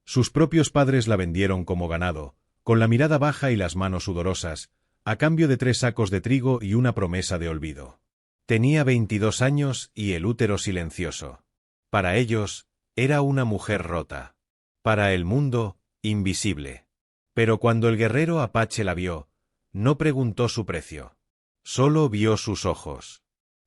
Sus propios padres la vendieron como ganado, con la mirada baja y las manos sudorosas, a cambio de 3 sacos de trigo y una promesa de olvido. Tenía 22 años y el útero silencioso. Para ellos, era una mujer rota. Para el mundo, invisible. Pero cuando el guerrero apache la vio, no preguntó su precio. Solo vio sus ojos.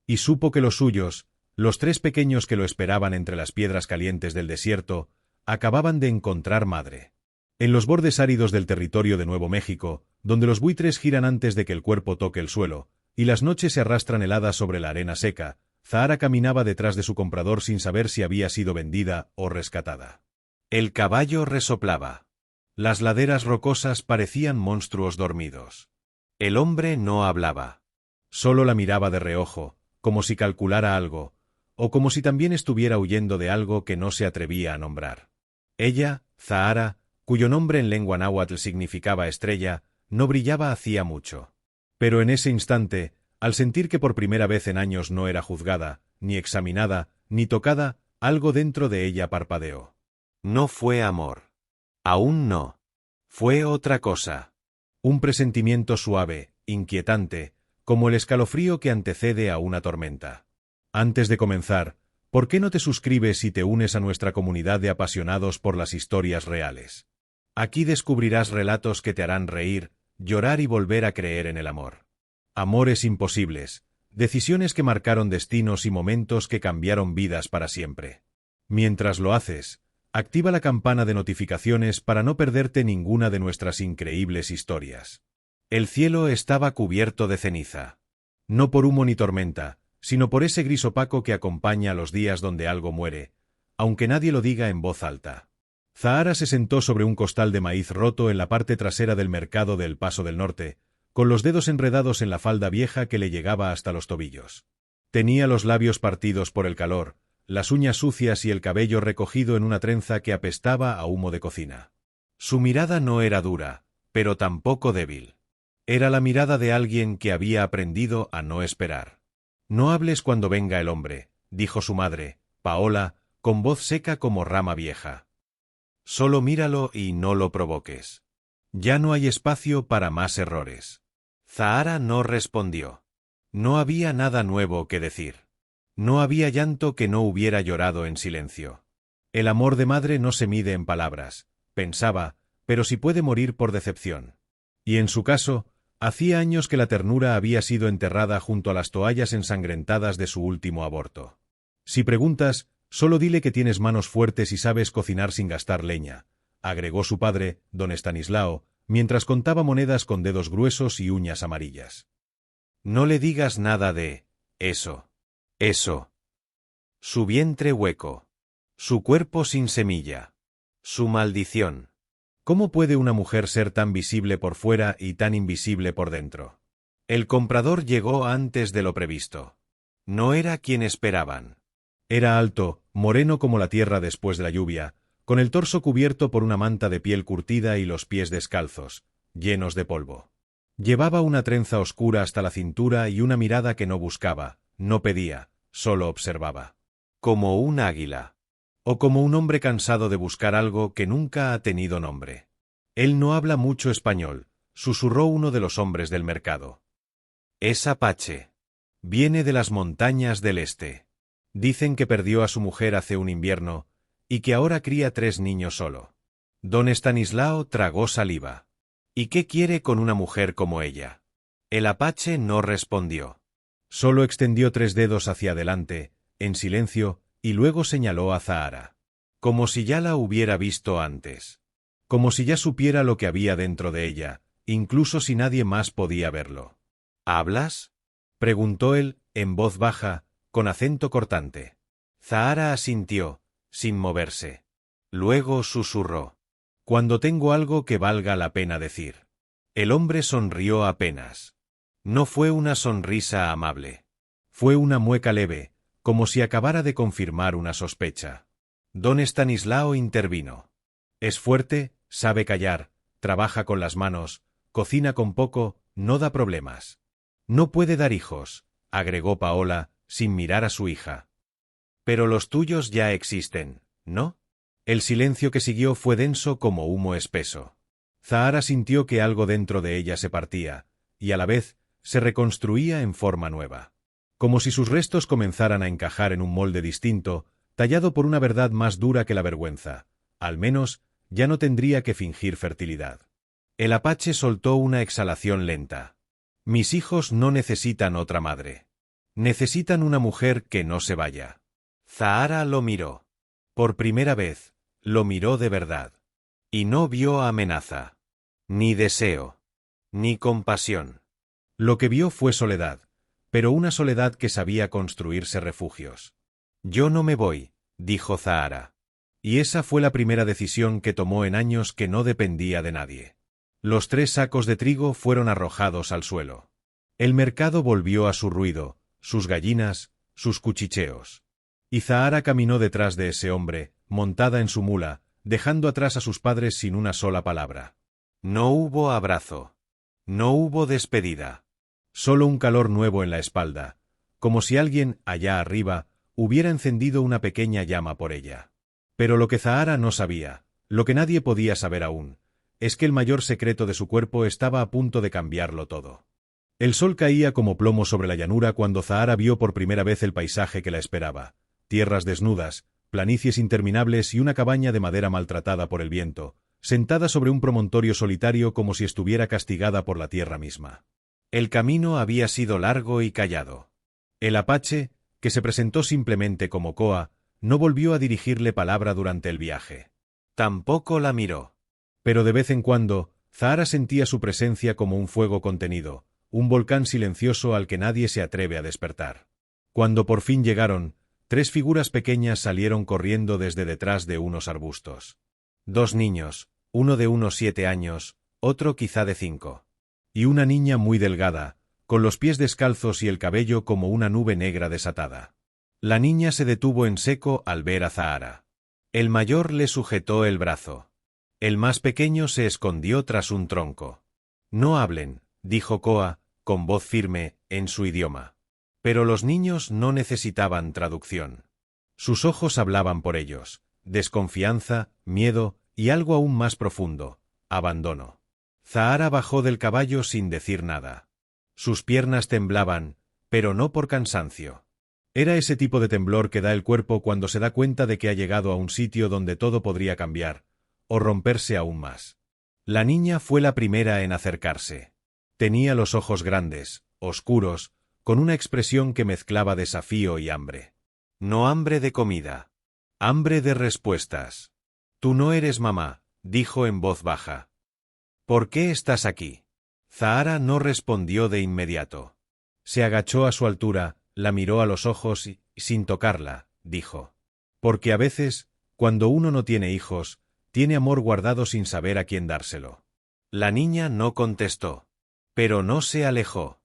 Y supo que los suyos, los 3 pequeños que lo esperaban entre las piedras calientes del desierto, acababan de encontrar madre. En los bordes áridos del territorio de Nuevo México, donde los buitres giran antes de que el cuerpo toque el suelo, y las noches se arrastran heladas sobre la arena seca, Zahara caminaba detrás de su comprador sin saber si había sido vendida o rescatada. El caballo resoplaba. Las laderas rocosas parecían monstruos dormidos. El hombre no hablaba. Solo la miraba de reojo, como si calculara algo, o como si también estuviera huyendo de algo que no se atrevía a nombrar. Ella, Zahara, cuyo nombre en lengua náhuatl significaba estrella, no brillaba hacía mucho. Pero en ese instante, al sentir que por primera vez en años no era juzgada, ni examinada, ni tocada, algo dentro de ella parpadeó. No fue amor. Aún no. Fue otra cosa. Un presentimiento suave, inquietante, como el escalofrío que antecede a una tormenta. Antes de comenzar, ¿por qué no te suscribes y te unes a nuestra comunidad de apasionados por las historias reales? Aquí descubrirás relatos que te harán reír, llorar y volver a creer en el amor. Amores imposibles, decisiones que marcaron destinos y momentos que cambiaron vidas para siempre. Mientras lo haces, activa la campana de notificaciones para no perderte ninguna de nuestras increíbles historias. El cielo estaba cubierto de ceniza. No por humo ni tormenta, sino por ese gris opaco que acompaña los días donde algo muere, aunque nadie lo diga en voz alta. Zahara se sentó sobre un costal de maíz roto en la parte trasera del mercado de El Paso del Norte, con los dedos enredados en la falda vieja que le llegaba hasta los tobillos. Tenía los labios partidos por el calor, las uñas sucias y el cabello recogido en una trenza que apestaba a humo de cocina. Su mirada no era dura, pero tampoco débil. Era la mirada de alguien que había aprendido a no esperar. No hables cuando venga el hombre, dijo su madre, Paola, con voz seca como rama vieja. Solo míralo y no lo provoques. Ya no hay espacio para más errores. Zahara no respondió. No había nada nuevo que decir. No había llanto que no hubiera llorado en silencio. El amor de madre no se mide en palabras, pensaba, pero sí puede morir por decepción. Y en su caso, hacía años que la ternura había sido enterrada junto a las toallas ensangrentadas de su último aborto. Si preguntas, solo dile que tienes manos fuertes y sabes cocinar sin gastar leña, agregó su padre, don Estanislao, mientras contaba monedas con dedos gruesos y uñas amarillas. No le digas nada de eso. Eso. Su vientre hueco. Su cuerpo sin semilla. Su maldición. ¿Cómo puede una mujer ser tan visible por fuera y tan invisible por dentro? El comprador llegó antes de lo previsto. No era quien esperaban. Era alto, moreno como la tierra después de la lluvia, con el torso cubierto por una manta de piel curtida y los pies descalzos, llenos de polvo. Llevaba una trenza oscura hasta la cintura y una mirada que no buscaba, no pedía, solo observaba. Como un águila. O como un hombre cansado de buscar algo que nunca ha tenido nombre. Él no habla mucho español, susurró uno de los hombres del mercado. Es apache. Viene de las montañas del este. Dicen que perdió a su mujer hace un invierno, y que ahora cría 3 niños solo. Don Estanislao tragó saliva. ¿Y qué quiere con una mujer como ella? El apache no respondió. Solo extendió 3 dedos hacia adelante, en silencio, y luego señaló a Zahara. Como si ya la hubiera visto antes. Como si ya supiera lo que había dentro de ella, incluso si nadie más podía verlo. ¿Hablas? Preguntó él, en voz baja, con acento cortante. Zahara asintió, sin moverse. Luego susurró. Cuando tengo algo que valga la pena decir. El hombre sonrió apenas. No fue una sonrisa amable. Fue una mueca leve, como si acabara de confirmar una sospecha. Don Estanislao intervino. Es fuerte, sabe callar, trabaja con las manos, cocina con poco, no da problemas. No puede dar hijos, agregó Paola, sin mirar a su hija. Pero los tuyos ya existen, ¿no? El silencio que siguió fue denso como humo espeso. Zahara sintió que algo dentro de ella se partía, y a la vez se reconstruía en forma nueva. Como si sus restos comenzaran a encajar en un molde distinto, tallado por una verdad más dura que la vergüenza. Al menos, ya no tendría que fingir fertilidad. El apache soltó una exhalación lenta. Mis hijos no necesitan otra madre. Necesitan una mujer que no se vaya. Zahara lo miró. Por primera vez, lo miró de verdad. Y no vio amenaza. Ni deseo. Ni compasión. Lo que vio fue soledad, pero una soledad que sabía construirse refugios. Yo no me voy, dijo Zahara. Y esa fue la primera decisión que tomó en años que no dependía de nadie. Los 3 sacos de trigo fueron arrojados al suelo. El mercado volvió a su ruido, sus gallinas, sus cuchicheos. Y Zahara caminó detrás de ese hombre, montada en su mula, dejando atrás a sus padres sin una sola palabra. No hubo abrazo. No hubo despedida. Solo un calor nuevo en la espalda, como si alguien, allá arriba, hubiera encendido una pequeña llama por ella. Pero lo que Zahara no sabía, lo que nadie podía saber aún, es que el mayor secreto de su cuerpo estaba a punto de cambiarlo todo. El sol caía como plomo sobre la llanura cuando Zahara vio por primera vez el paisaje que la esperaba: tierras desnudas, planicies interminables y una cabaña de madera maltratada por el viento, sentada sobre un promontorio solitario como si estuviera castigada por la tierra misma. El camino había sido largo y callado. El apache, que se presentó simplemente como Koa, no volvió a dirigirle palabra durante el viaje. Tampoco la miró. Pero de vez en cuando, Zahara sentía su presencia como un fuego contenido, un volcán silencioso al que nadie se atreve a despertar. Cuando por fin llegaron, 3 figuras pequeñas salieron corriendo desde detrás de unos arbustos. 2 niños, uno de unos 7 años, otro quizá de 5. Y una niña muy delgada, con los pies descalzos y el cabello como una nube negra desatada. La niña se detuvo en seco al ver a Zahara. El mayor le sujetó el brazo. El más pequeño se escondió tras un tronco. No hablen, dijo Koa, con voz firme, en su idioma. Pero los niños no necesitaban traducción. Sus ojos hablaban por ellos: desconfianza, miedo y algo aún más profundo: abandono. Zahara bajó del caballo sin decir nada. Sus piernas temblaban, pero no por cansancio. Era ese tipo de temblor que da el cuerpo cuando se da cuenta de que ha llegado a un sitio donde todo podría cambiar, o romperse aún más. La niña fue la primera en acercarse. Tenía los ojos grandes, oscuros, con una expresión que mezclaba desafío y hambre. No hambre de comida. Hambre de respuestas. Tú no eres mamá, dijo en voz baja. ¿Por qué estás aquí? Zahara no respondió de inmediato. Se agachó a su altura, la miró a los ojos y, sin tocarla, dijo: porque a veces, cuando uno no tiene hijos, tiene amor guardado sin saber a quién dárselo. La niña no contestó, pero no se alejó.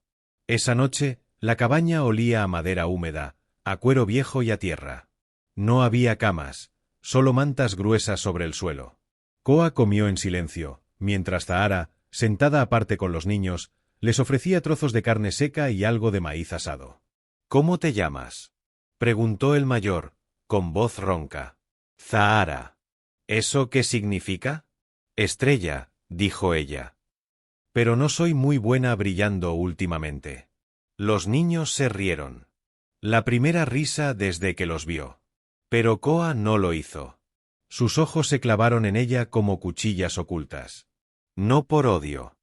Esa noche, la cabaña olía a madera húmeda, a cuero viejo y a tierra. No había camas, solo mantas gruesas sobre el suelo. Koa comió en silencio, mientras Zahara, sentada aparte con los niños, les ofrecía trozos de carne seca y algo de maíz asado. ¿Cómo te llamas?, preguntó el mayor, con voz ronca. Zahara. ¿Eso qué significa? Estrella, dijo ella. Pero no soy muy buena brillando últimamente. Los niños se rieron. La primera risa desde que los vio. Pero Koa no lo hizo. Sus ojos se clavaron en ella como cuchillas ocultas. No por odio,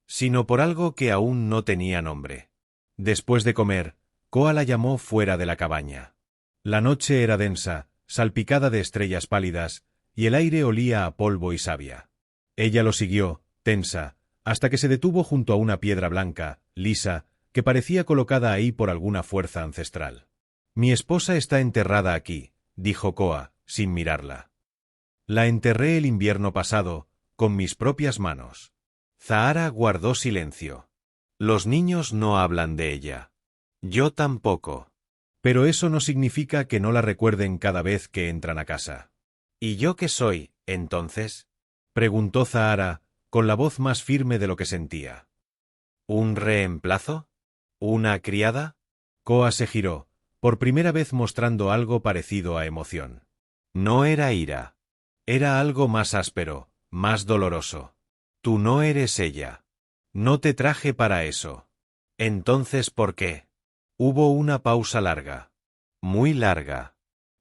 sino por algo que aún no tenía nombre. Después de comer, Koa la llamó fuera de la cabaña. La noche era densa, salpicada de estrellas pálidas, y el aire olía a polvo y savia. Ella lo siguió, tensa, hasta que se detuvo junto a una piedra blanca, lisa, que parecía colocada ahí por alguna fuerza ancestral. Mi esposa está enterrada aquí, dijo Koa, sin mirarla. La enterré el invierno pasado, con mis propias manos. Zahara guardó silencio. Los niños no hablan de ella. Yo tampoco. Pero eso no significa que no la recuerden cada vez que entran a casa. ¿Y yo qué soy, entonces?, preguntó Zahara, con la voz más firme de lo que sentía. ¿Un reemplazo? ¿Una criada? Koa se giró, por primera vez mostrando algo parecido a emoción. No era ira. Era algo más áspero, más doloroso. Tú no eres ella. No te traje para eso. Entonces, ¿por qué? Hubo una pausa larga. Muy larga.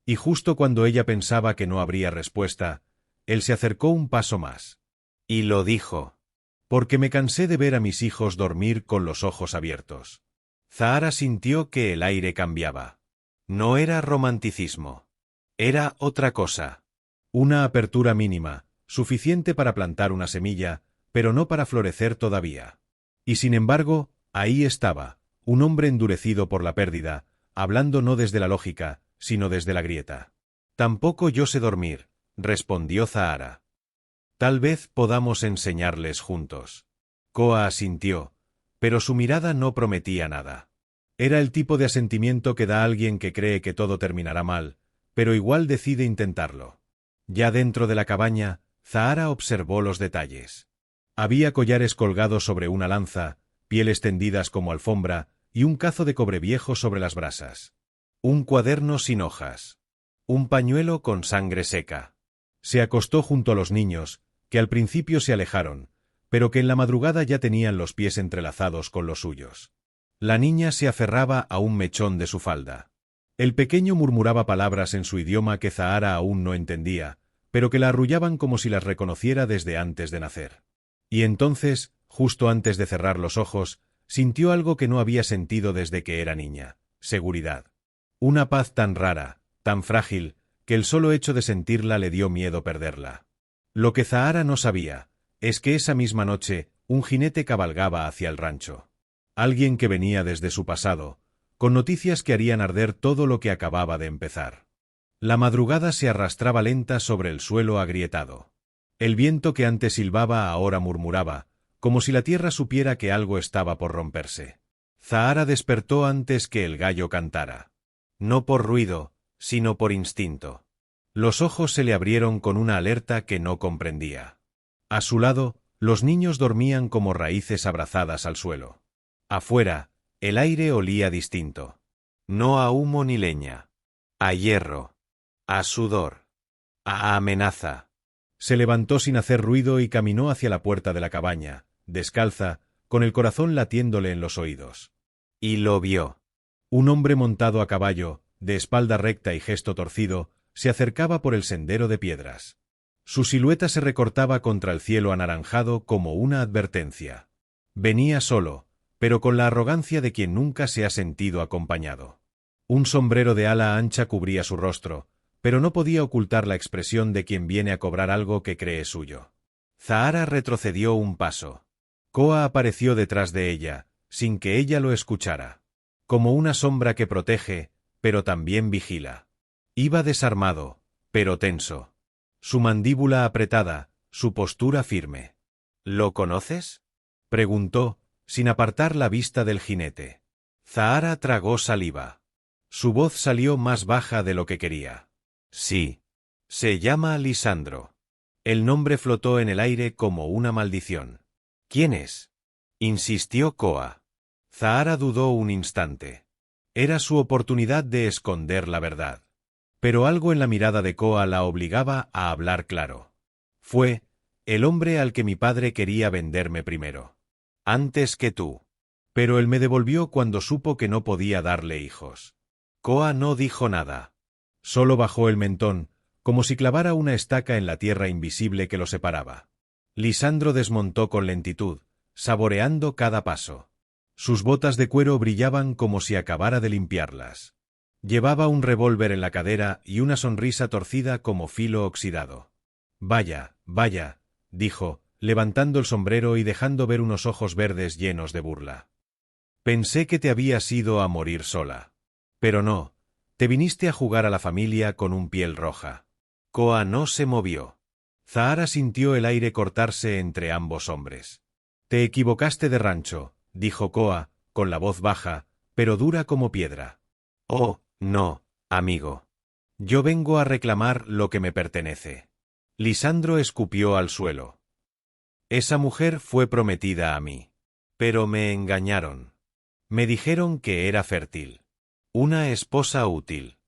Y justo cuando ella pensaba que no habría respuesta, él se acercó un paso más. Y lo dijo. Porque me cansé de ver a mis hijos dormir con los ojos abiertos. Zahara sintió que el aire cambiaba. No era romanticismo. Era otra cosa. Una apertura mínima, suficiente para plantar una semilla, pero no para florecer todavía. Y sin embargo, ahí estaba, un hombre endurecido por la pérdida, hablando no desde la lógica, sino desde la grieta. Tampoco yo sé dormir, respondió Zahara. Tal vez podamos enseñarles juntos. Koa asintió, pero su mirada no prometía nada. Era el tipo de asentimiento que da alguien que cree que todo terminará mal, pero igual decide intentarlo. Ya dentro de la cabaña, Zahara observó los detalles. Había collares colgados sobre una lanza, pieles tendidas como alfombra y un cazo de cobre viejo sobre las brasas. Un cuaderno sin hojas. Un pañuelo con sangre seca. Se acostó junto a los niños, que al principio se alejaron, pero que en la madrugada ya tenían los pies entrelazados con los suyos. La niña se aferraba a un mechón de su falda. El pequeño murmuraba palabras en su idioma que Zahara aún no entendía, pero que la arrullaban como si las reconociera desde antes de nacer. Y entonces, justo antes de cerrar los ojos, sintió algo que no había sentido desde que era niña: seguridad. Una paz tan rara, tan frágil, que el solo hecho de sentirla le dio miedo perderla. Lo que Zahara no sabía es que esa misma noche un jinete cabalgaba hacia el rancho. Alguien que venía desde su pasado, con noticias que harían arder todo lo que acababa de empezar. La madrugada se arrastraba lenta sobre el suelo agrietado. El viento que antes silbaba ahora murmuraba, como si la tierra supiera que algo estaba por romperse. Zahara despertó antes que el gallo cantara. No por ruido, sino por instinto. Los ojos se le abrieron con una alerta que no comprendía. A su lado, los niños dormían como raíces abrazadas al suelo. Afuera, el aire olía distinto. No a humo ni leña. A hierro. A sudor. A amenaza. Se levantó sin hacer ruido y caminó hacia la puerta de la cabaña, descalza, con el corazón latiéndole en los oídos. Y lo vio. Un hombre montado a caballo, de espalda recta y gesto torcido, se acercaba por el sendero de piedras. Su silueta se recortaba contra el cielo anaranjado como una advertencia. Venía solo, pero con la arrogancia de quien nunca se ha sentido acompañado. Un sombrero de ala ancha cubría su rostro, pero no podía ocultar la expresión de quien viene a cobrar algo que cree suyo. Zahara retrocedió un paso. Koa apareció detrás de ella, sin que ella lo escuchara. Como una sombra que protege, pero también vigila. Iba desarmado, pero tenso. Su mandíbula apretada, su postura firme. ¿Lo conoces?, preguntó, sin apartar la vista del jinete. Zahara tragó saliva. Su voz salió más baja de lo que quería. Sí. Se llama Lisandro. El nombre flotó en el aire como una maldición. ¿Quién es?, insistió Koa. Zahara dudó un instante. Era su oportunidad de esconder la verdad. Pero algo en la mirada de Koa la obligaba a hablar claro. Fue el hombre al que mi padre quería venderme primero. Antes que tú. Pero él me devolvió cuando supo que no podía darle hijos. Koa no dijo nada. Solo bajó el mentón, como si clavara una estaca en la tierra invisible que lo separaba. Lisandro desmontó con lentitud, saboreando cada paso. Sus botas de cuero brillaban como si acabara de limpiarlas. Llevaba un revólver en la cadera y una sonrisa torcida como filo oxidado. Vaya, vaya, dijo, levantando el sombrero y dejando ver unos ojos verdes llenos de burla. Pensé que te habías ido a morir sola. Pero no, te viniste a jugar a la familia con un piel roja. Koa no se movió. Zahara sintió el aire cortarse entre ambos hombres. Te equivocaste de rancho, dijo Koa, con la voz baja, pero dura como piedra. Oh, no, amigo. Yo vengo a reclamar lo que me pertenece. Lisandro escupió al suelo. Esa mujer fue prometida a mí. Pero me engañaron. Me dijeron que era fértil. Una esposa útil.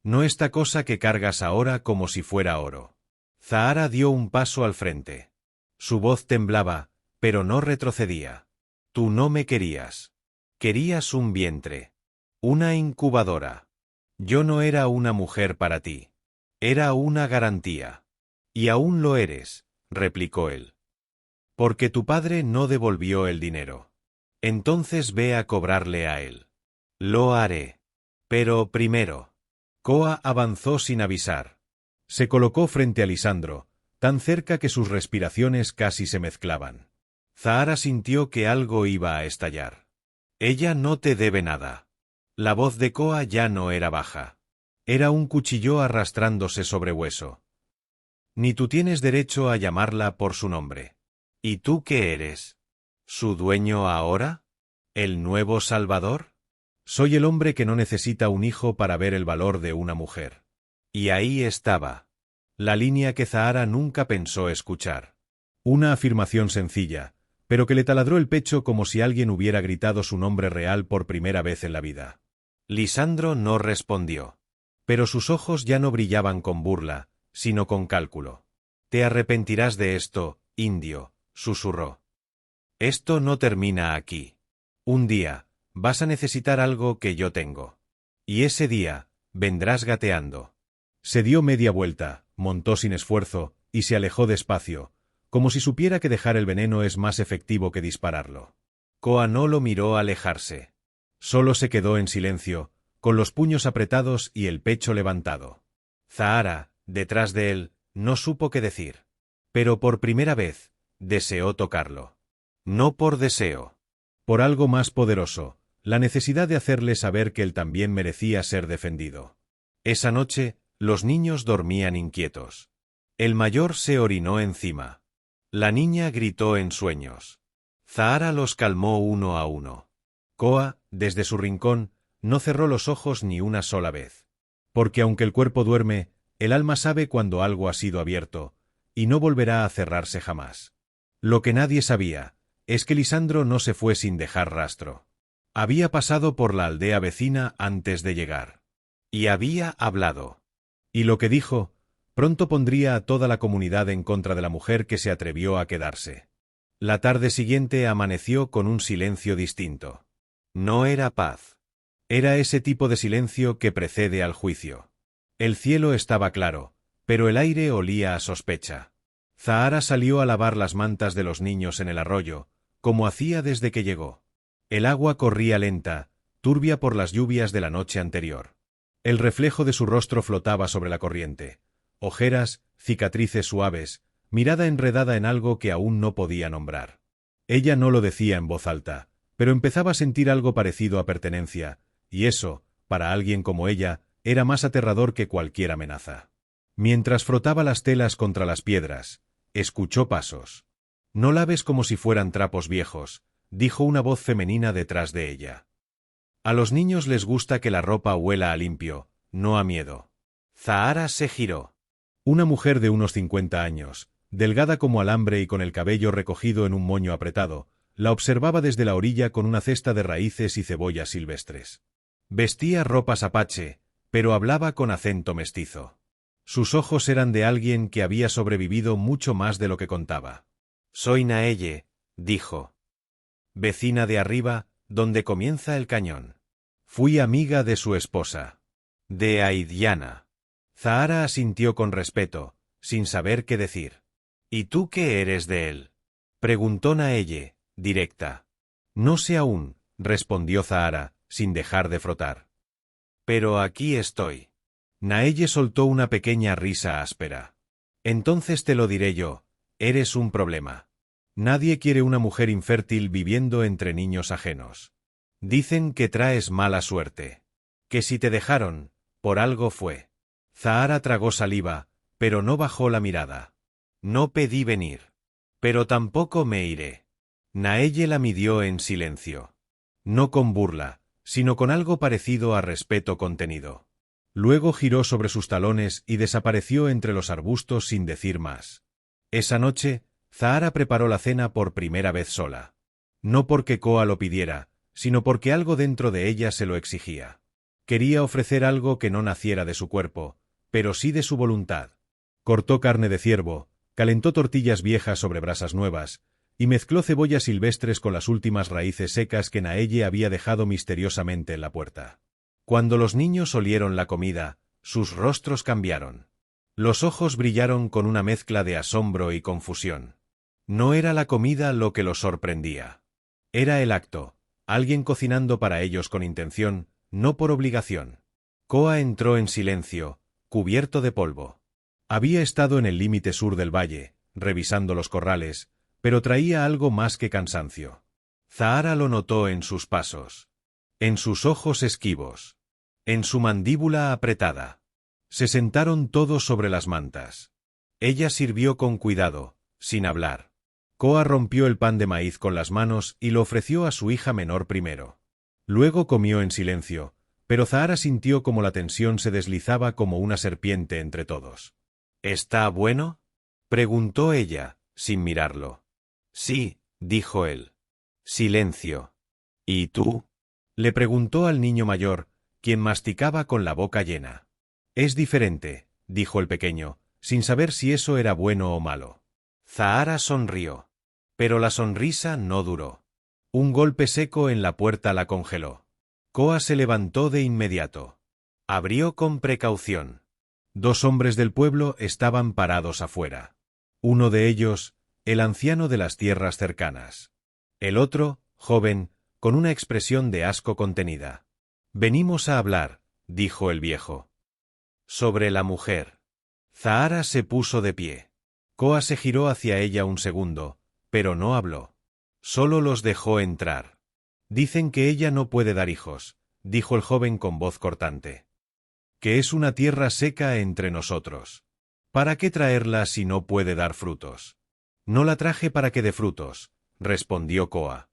No esta cosa que cargas ahora como si fuera oro. Zahara dio un paso al frente. Su voz temblaba, pero no retrocedía. Tú no me querías. Querías un vientre. Una incubadora. Yo no era una mujer para ti. Era una garantía. Y aún lo eres, replicó él. Porque tu padre no devolvió el dinero. Entonces ve a cobrarle a él. Lo haré. Pero primero. Koa avanzó sin avisar. Se colocó frente a Lisandro, tan cerca que sus respiraciones casi se mezclaban. Zahara sintió que algo iba a estallar. Ella no te debe nada. La voz de Koa ya no era baja. Era un cuchillo arrastrándose sobre hueso. Ni tú tienes derecho a llamarla por su nombre. ¿Y tú qué eres? ¿Su dueño ahora? ¿El nuevo Salvador? Soy el hombre que no necesita un hijo para ver el valor de una mujer. Y ahí estaba. La línea que Zahara nunca pensó escuchar. Una afirmación sencilla, pero que le taladró el pecho como si alguien hubiera gritado su nombre real por primera vez en la vida. Lisandro no respondió. Pero sus ojos ya no brillaban con burla, sino con cálculo. Te arrepentirás de esto, indio, susurró. Esto no termina aquí. Un día, vas a necesitar algo que yo tengo. Y ese día, vendrás gateando. Se dio media vuelta, montó sin esfuerzo, y se alejó despacio, como si supiera que dejar el veneno es más efectivo que dispararlo. Koa no lo miró alejarse. Solo se quedó en silencio, con los puños apretados y el pecho levantado. Zahara, detrás de él, no supo qué decir. Pero por primera vez, deseó tocarlo. No por deseo. Por algo más poderoso, la necesidad de hacerle saber que él también merecía ser defendido. Esa noche, los niños dormían inquietos. El mayor se orinó encima. La niña gritó en sueños. Zahara los calmó uno a uno. Koa, desde su rincón, no cerró los ojos ni una sola vez. Porque aunque el cuerpo duerme, el alma sabe cuando algo ha sido abierto, y no volverá a cerrarse jamás. Lo que nadie sabía es que Lisandro no se fue sin dejar rastro. Había pasado por la aldea vecina antes de llegar. Y había hablado. Y lo que dijo, pronto pondría a toda la comunidad en contra de la mujer que se atrevió a quedarse. La tarde siguiente amaneció con un silencio distinto. No era paz. Era ese tipo de silencio que precede al juicio. El cielo estaba claro, pero el aire olía a sospecha. Zahara salió a lavar las mantas de los niños en el arroyo, como hacía desde que llegó. El agua corría lenta, turbia por las lluvias de la noche anterior. El reflejo de su rostro flotaba sobre la corriente. Ojeras, cicatrices suaves, mirada enredada en algo que aún no podía nombrar. Ella no lo decía en voz alta, pero empezaba a sentir algo parecido a pertenencia, y eso, para alguien como ella, era más aterrador que cualquier amenaza. Mientras frotaba las telas contra las piedras, escuchó pasos. No laves como si fueran trapos viejos, dijo una voz femenina detrás de ella. A los niños les gusta que la ropa huela a limpio, no a miedo. Zahara se giró. Una mujer de unos 50 años, delgada como alambre y con el cabello recogido en un moño apretado, la observaba desde la orilla con una cesta de raíces y cebollas silvestres. Vestía ropas apache, pero hablaba con acento mestizo. Sus ojos eran de alguien que había sobrevivido mucho más de lo que contaba. Soy Naelle, dijo. Vecina de arriba, donde comienza el cañón. Fui amiga de su esposa. De Aidiana. Zahara asintió con respeto, sin saber qué decir. ¿Y tú qué eres de él? Preguntó Naelle, directa. No sé aún, respondió Zahara, sin dejar de frotar. Pero aquí estoy. Naelle soltó una pequeña risa áspera. Entonces te lo diré yo, eres un problema. Nadie quiere una mujer infértil viviendo entre niños ajenos. Dicen que traes mala suerte. Que si te dejaron, por algo fue. Zahara tragó saliva, pero no bajó la mirada. No pedí venir. Pero tampoco me iré. Naelle la midió en silencio. No con burla, sino con algo parecido a respeto contenido. Luego giró sobre sus talones y desapareció entre los arbustos sin decir más. Esa noche, Zahara preparó la cena por primera vez sola. No porque Koa lo pidiera, sino porque algo dentro de ella se lo exigía. Quería ofrecer algo que no naciera de su cuerpo, pero sí de su voluntad. Cortó carne de ciervo, calentó tortillas viejas sobre brasas nuevas, y mezcló cebollas silvestres con las últimas raíces secas que Naelle había dejado misteriosamente en la puerta. Cuando los niños olieron la comida, sus rostros cambiaron. Los ojos brillaron con una mezcla de asombro y confusión. No era la comida lo que los sorprendía. Era el acto, alguien cocinando para ellos con intención, no por obligación. Koa entró en silencio, cubierto de polvo. Había estado en el límite sur del valle, revisando los corrales, pero traía algo más que cansancio. Zahara lo notó en sus pasos, en sus ojos esquivos, en su mandíbula apretada. Se sentaron todos sobre las mantas. Ella sirvió con cuidado, sin hablar. Koa rompió el pan de maíz con las manos y lo ofreció a su hija menor primero. Luego comió en silencio, pero Zahara sintió como la tensión se deslizaba como una serpiente entre todos. ¿Está bueno?, preguntó ella, sin mirarlo. Sí, dijo él. Silencio. ¿Y tú?, le preguntó al niño mayor, quien masticaba con la boca llena. Es diferente, dijo el pequeño, sin saber si eso era bueno o malo. Zahara sonrió. Pero la sonrisa no duró. Un golpe seco en la puerta la congeló. Koa se levantó de inmediato. Abrió con precaución. 2 hombres del pueblo estaban parados afuera. Uno de ellos, el anciano de las tierras cercanas. El otro, joven, con una expresión de asco contenida. Venimos a hablar, dijo el viejo. Sobre la mujer. Zahara se puso de pie. Koa se giró hacia ella un segundo, pero no habló. Solo los dejó entrar. Dicen que ella no puede dar hijos, dijo el joven con voz cortante. Que es una tierra seca entre nosotros. ¿Para qué traerla si no puede dar frutos? No la traje para que dé frutos, respondió Koa.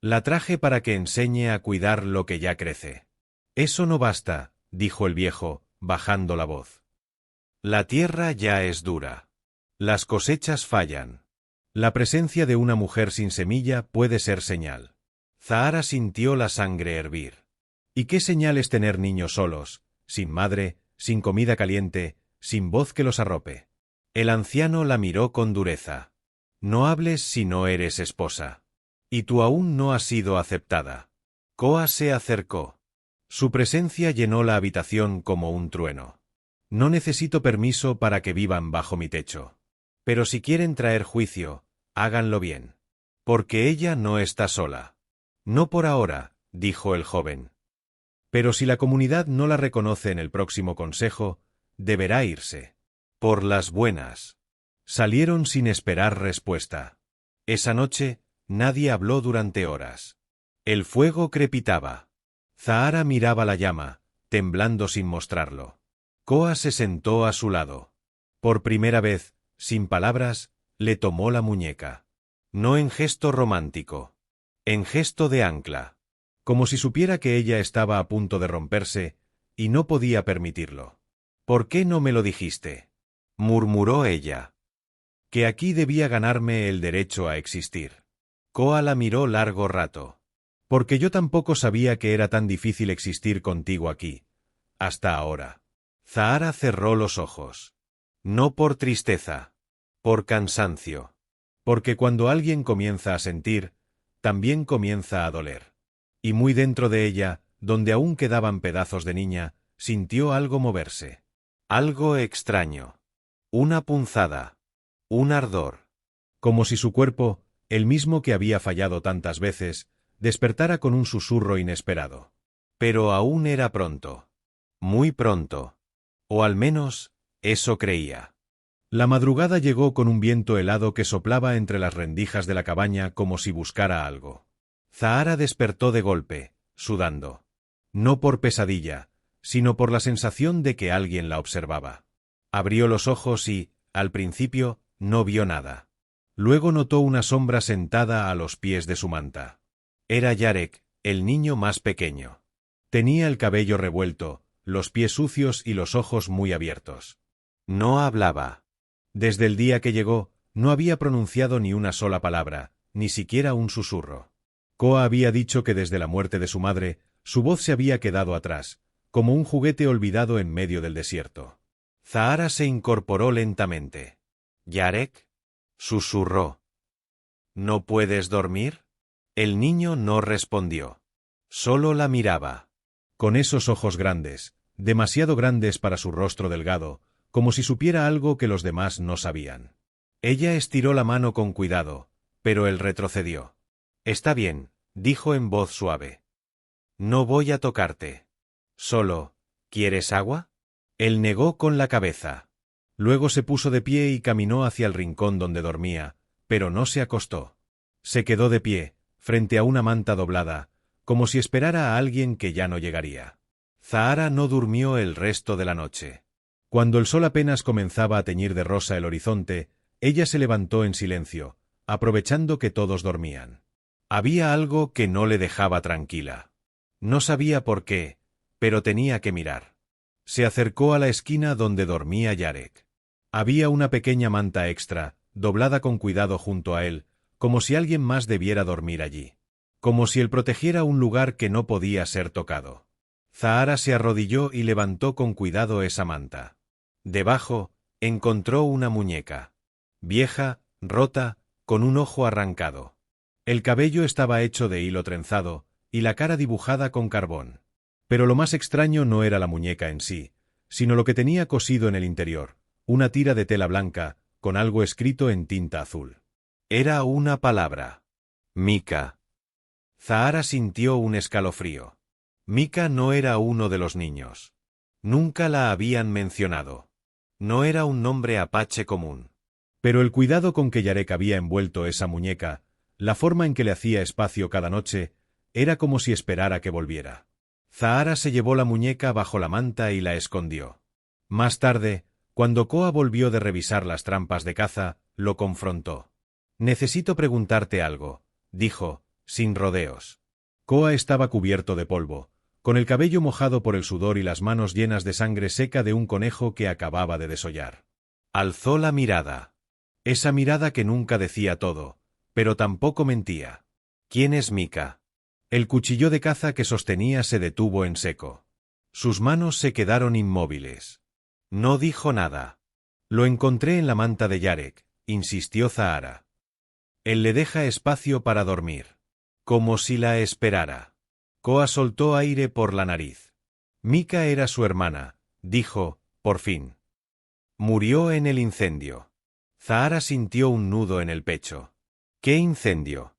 La traje para que enseñe a cuidar lo que ya crece. Eso no basta, dijo el viejo, bajando la voz. La tierra ya es dura. Las cosechas fallan. La presencia de una mujer sin semilla puede ser señal. Zahara sintió la sangre hervir. ¿Y qué señal es tener niños solos, sin madre, sin comida caliente, sin voz que los arrope? El anciano la miró con dureza. No hables si no eres esposa. Y tú aún no has sido aceptada. Koa se acercó. Su presencia llenó la habitación como un trueno. No necesito permiso para que vivan bajo mi techo. Pero si quieren traer juicio, háganlo bien. Porque ella no está sola. No por ahora, dijo el joven. Pero si la comunidad no la reconoce en el próximo consejo, deberá irse. Por las buenas. Salieron sin esperar respuesta. Esa noche, nadie habló durante horas. El fuego crepitaba. Zahara miraba la llama, temblando sin mostrarlo. Koa se sentó a su lado. Por primera vez, sin palabras, le tomó la muñeca. No en gesto romántico. En gesto de ancla. Como si supiera que ella estaba a punto de romperse, y no podía permitirlo. ¿Por qué no me lo dijiste?, murmuró ella. Que aquí debía ganarme el derecho a existir. Koa la miró largo rato. Porque yo tampoco sabía que era tan difícil existir contigo aquí. Hasta ahora. Zahara cerró los ojos. No por tristeza. Por cansancio. Porque cuando alguien comienza a sentir, también comienza a doler. Y muy dentro de ella, donde aún quedaban pedazos de niña, sintió algo moverse. Algo extraño. Una punzada. Un ardor. Como si su cuerpo, el mismo que había fallado tantas veces, despertara con un susurro inesperado. Pero aún era pronto. Muy pronto. O al menos, eso creía. La madrugada llegó con un viento helado que soplaba entre las rendijas de la cabaña como si buscara algo. Zahara despertó de golpe, sudando. No por pesadilla, sino por la sensación de que alguien la observaba. Abrió los ojos y, al principio, no vio nada. Luego notó una sombra sentada a los pies de su manta. Era Yarek, el niño más pequeño. Tenía el cabello revuelto, los pies sucios y los ojos muy abiertos. No hablaba. Desde el día que llegó, no había pronunciado ni una sola palabra, ni siquiera un susurro. Koa había dicho que desde la muerte de su madre, su voz se había quedado atrás, como un juguete olvidado en medio del desierto. Zahara se incorporó lentamente. —¿Yarek? —susurró. —¿No puedes dormir? El niño no respondió. Solo la miraba. Con esos ojos grandes, demasiado grandes para su rostro delgado, como si supiera algo que los demás no sabían. Ella estiró la mano con cuidado, pero él retrocedió. —Está bien —dijo en voz suave. —No voy a tocarte. Solo, ¿quieres agua? Él negó con la cabeza. Luego se puso de pie y caminó hacia el rincón donde dormía, pero no se acostó. Se quedó de pie, frente a una manta doblada, como si esperara a alguien que ya no llegaría. Zahara no durmió el resto de la noche. Cuando el sol apenas comenzaba a teñir de rosa el horizonte, ella se levantó en silencio, aprovechando que todos dormían. Había algo que no le dejaba tranquila. No sabía por qué, pero tenía que mirar. Se acercó a la esquina donde dormía Yarek. Había una pequeña manta extra, doblada con cuidado junto a él, como si alguien más debiera dormir allí. Como si él protegiera un lugar que no podía ser tocado. Zahara se arrodilló y levantó con cuidado esa manta. Debajo, encontró una muñeca. Vieja, rota, con un ojo arrancado. El cabello estaba hecho de hilo trenzado, y la cara dibujada con carbón. Pero lo más extraño no era la muñeca en sí, sino lo que tenía cosido en el interior, una tira de tela blanca, con algo escrito en tinta azul. Era una palabra. Mika. Zahara sintió un escalofrío. Mika no era uno de los niños. Nunca la habían mencionado. No era un nombre apache común. Pero el cuidado con que Yarek había envuelto esa muñeca, la forma en que le hacía espacio cada noche, era como si esperara que volviera. Zahara se llevó la muñeca bajo la manta y la escondió. Más tarde, cuando Koa volvió de revisar las trampas de caza, lo confrontó. «Necesito preguntarte algo», dijo, sin rodeos. Koa estaba cubierto de polvo, con el cabello mojado por el sudor y las manos llenas de sangre seca de un conejo que acababa de desollar. Alzó la mirada. Esa mirada que nunca decía todo, pero tampoco mentía. «¿Quién es Mika?» El cuchillo de caza que sostenía se detuvo en seco. Sus manos se quedaron inmóviles. No dijo nada. «Lo encontré en la manta de Yarek», insistió Zahara. «Él le deja espacio para dormir. Como si la esperara». Koa soltó aire por la nariz. «Mika era su hermana», dijo, por fin. «Murió en el incendio». Zahara sintió un nudo en el pecho. «¿Qué incendio?»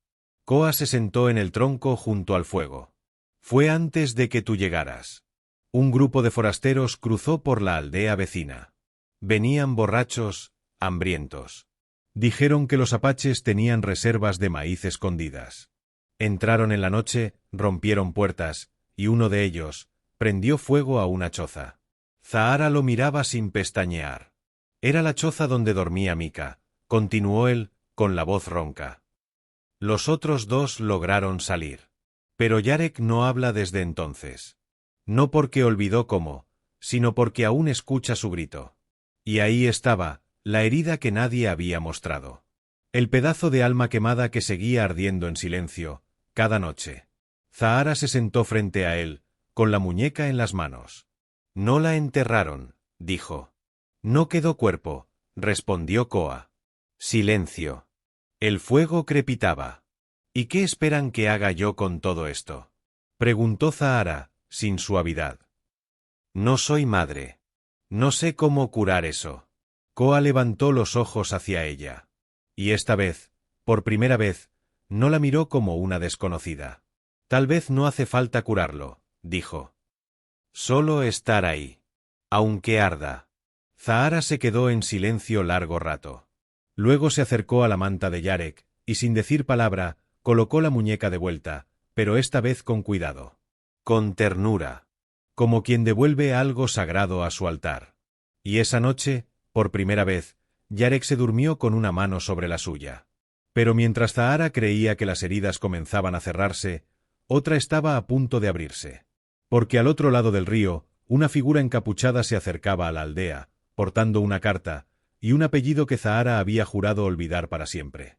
Koa se sentó en el tronco junto al fuego. «Fue antes de que tú llegaras. Un grupo de forasteros cruzó por la aldea vecina. Venían borrachos, hambrientos. Dijeron que los apaches tenían reservas de maíz escondidas. Entraron en la noche, rompieron puertas, y uno de ellos prendió fuego a una choza». Zahara lo miraba sin pestañear. «Era la choza donde dormía Mika», continuó él, con la voz ronca. «Los otros dos lograron salir. Pero Yarek no habla desde entonces. No porque olvidó cómo, sino porque aún escucha su grito. Y ahí estaba, la herida que nadie había mostrado. El pedazo de alma quemada que seguía ardiendo en silencio, cada noche». Zahara se sentó frente a él, con la muñeca en las manos. «No la enterraron», dijo. «No quedó cuerpo», respondió Koa. Silencio. El fuego crepitaba. «¿Y qué esperan que haga yo con todo esto?», preguntó Zahara, sin suavidad. «No soy madre. No sé cómo curar eso». Koa levantó los ojos hacia ella. Y esta vez, por primera vez, no la miró como una desconocida. «Tal vez no hace falta curarlo», dijo. «Solo estar ahí. Aunque arda». Zahara se quedó en silencio largo rato. Luego se acercó a la manta de Yarek, y sin decir palabra, colocó la muñeca de vuelta, pero esta vez con cuidado. Con ternura. Como quien devuelve algo sagrado a su altar. Y esa noche, por primera vez, Yarek se durmió con una mano sobre la suya. Pero mientras Zahara creía que las heridas comenzaban a cerrarse, otra estaba a punto de abrirse. Porque al otro lado del río, una figura encapuchada se acercaba a la aldea, portando una carta, y un apellido que Zahara había jurado olvidar para siempre.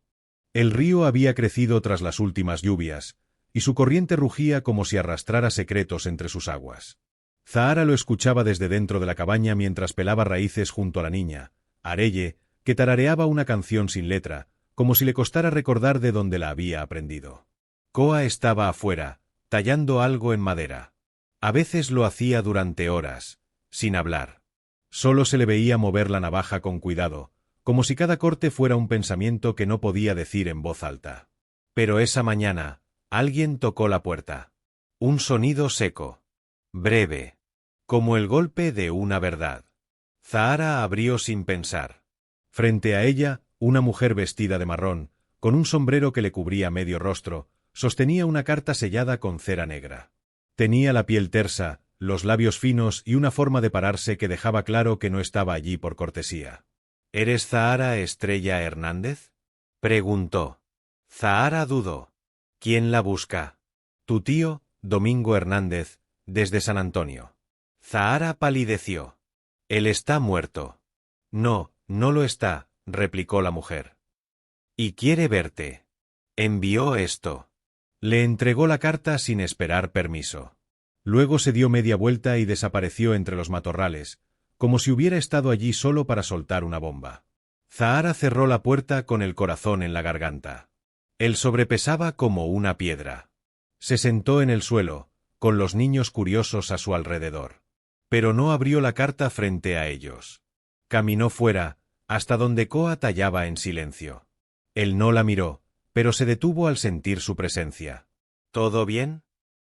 El río había crecido tras las últimas lluvias, y su corriente rugía como si arrastrara secretos entre sus aguas. Zahara lo escuchaba desde dentro de la cabaña mientras pelaba raíces junto a la niña, Arelle, que tarareaba una canción sin letra, como si le costara recordar de dónde la había aprendido. Koa estaba afuera, tallando algo en madera. A veces lo hacía durante horas, sin hablar. Solo se le veía mover la navaja con cuidado, como si cada corte fuera un pensamiento que no podía decir en voz alta. Pero esa mañana, alguien tocó la puerta. Un sonido seco, breve, como el golpe de una verdad. Zahara abrió sin pensar. Frente a ella, una mujer vestida de marrón, con un sombrero que le cubría medio rostro, sostenía una carta sellada con cera negra. Tenía la piel tersa, los labios finos y una forma de pararse que dejaba claro que no estaba allí por cortesía. —¿Eres Zahara Estrella Hernández? —preguntó. Zahara dudó. —¿Quién la busca? —Tu tío, Domingo Hernández, desde San Antonio. Zahara palideció. —Él está muerto. —No, no lo está —replicó la mujer. —Y quiere verte. Envió esto. Le entregó la carta sin esperar permiso. Luego se dio media vuelta y desapareció entre los matorrales, como si hubiera estado allí solo para soltar una bomba. Zahara cerró la puerta con el corazón en la garganta. Él sobrepesaba como una piedra. Se sentó en el suelo, con los niños curiosos a su alrededor. Pero no abrió la carta frente a ellos. Caminó fuera, hasta donde Koa tallaba en silencio. Él no la miró, pero se detuvo al sentir su presencia. —¿Todo bien?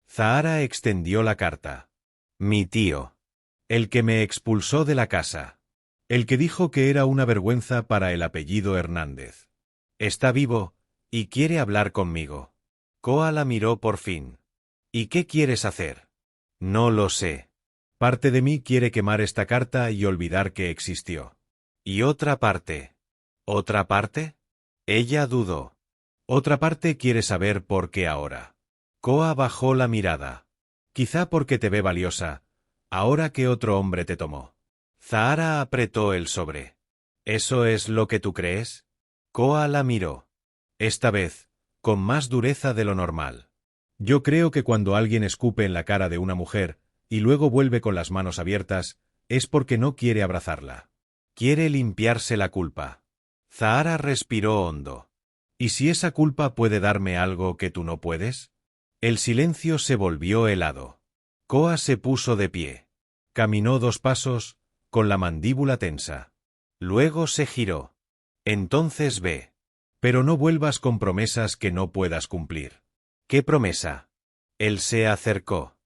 Zahara extendió la carta. —Mi tío. El que me expulsó de la casa. El que dijo que era una vergüenza para el apellido Hernández. Está vivo, y quiere hablar conmigo. Koa la miró por fin. —¿Y qué quieres hacer? —No lo sé. Parte de mí quiere quemar esta carta y olvidar que existió. ¿Y otra parte? ¿Otra parte? Ella dudó. Otra parte quiere saber por qué ahora. Koa bajó la mirada. Quizá porque te ve valiosa, ahora que otro hombre te tomó. Zahara apretó el sobre. ¿Eso es lo que tú crees? Koa la miró. Esta vez, con más dureza de lo normal. Yo creo que cuando alguien escupe en la cara de una mujer, y luego vuelve con las manos abiertas, es porque no quiere abrazarla. Quiere limpiarse la culpa. Zahara respiró hondo. ¿Y si esa culpa puede darme algo que tú no puedes? El silencio se volvió helado. Koa se puso de pie. Caminó 2 pasos, con la mandíbula tensa. Luego se giró. Entonces ve. Pero no vuelvas con promesas que no puedas cumplir. ¿Qué promesa? Él se acercó.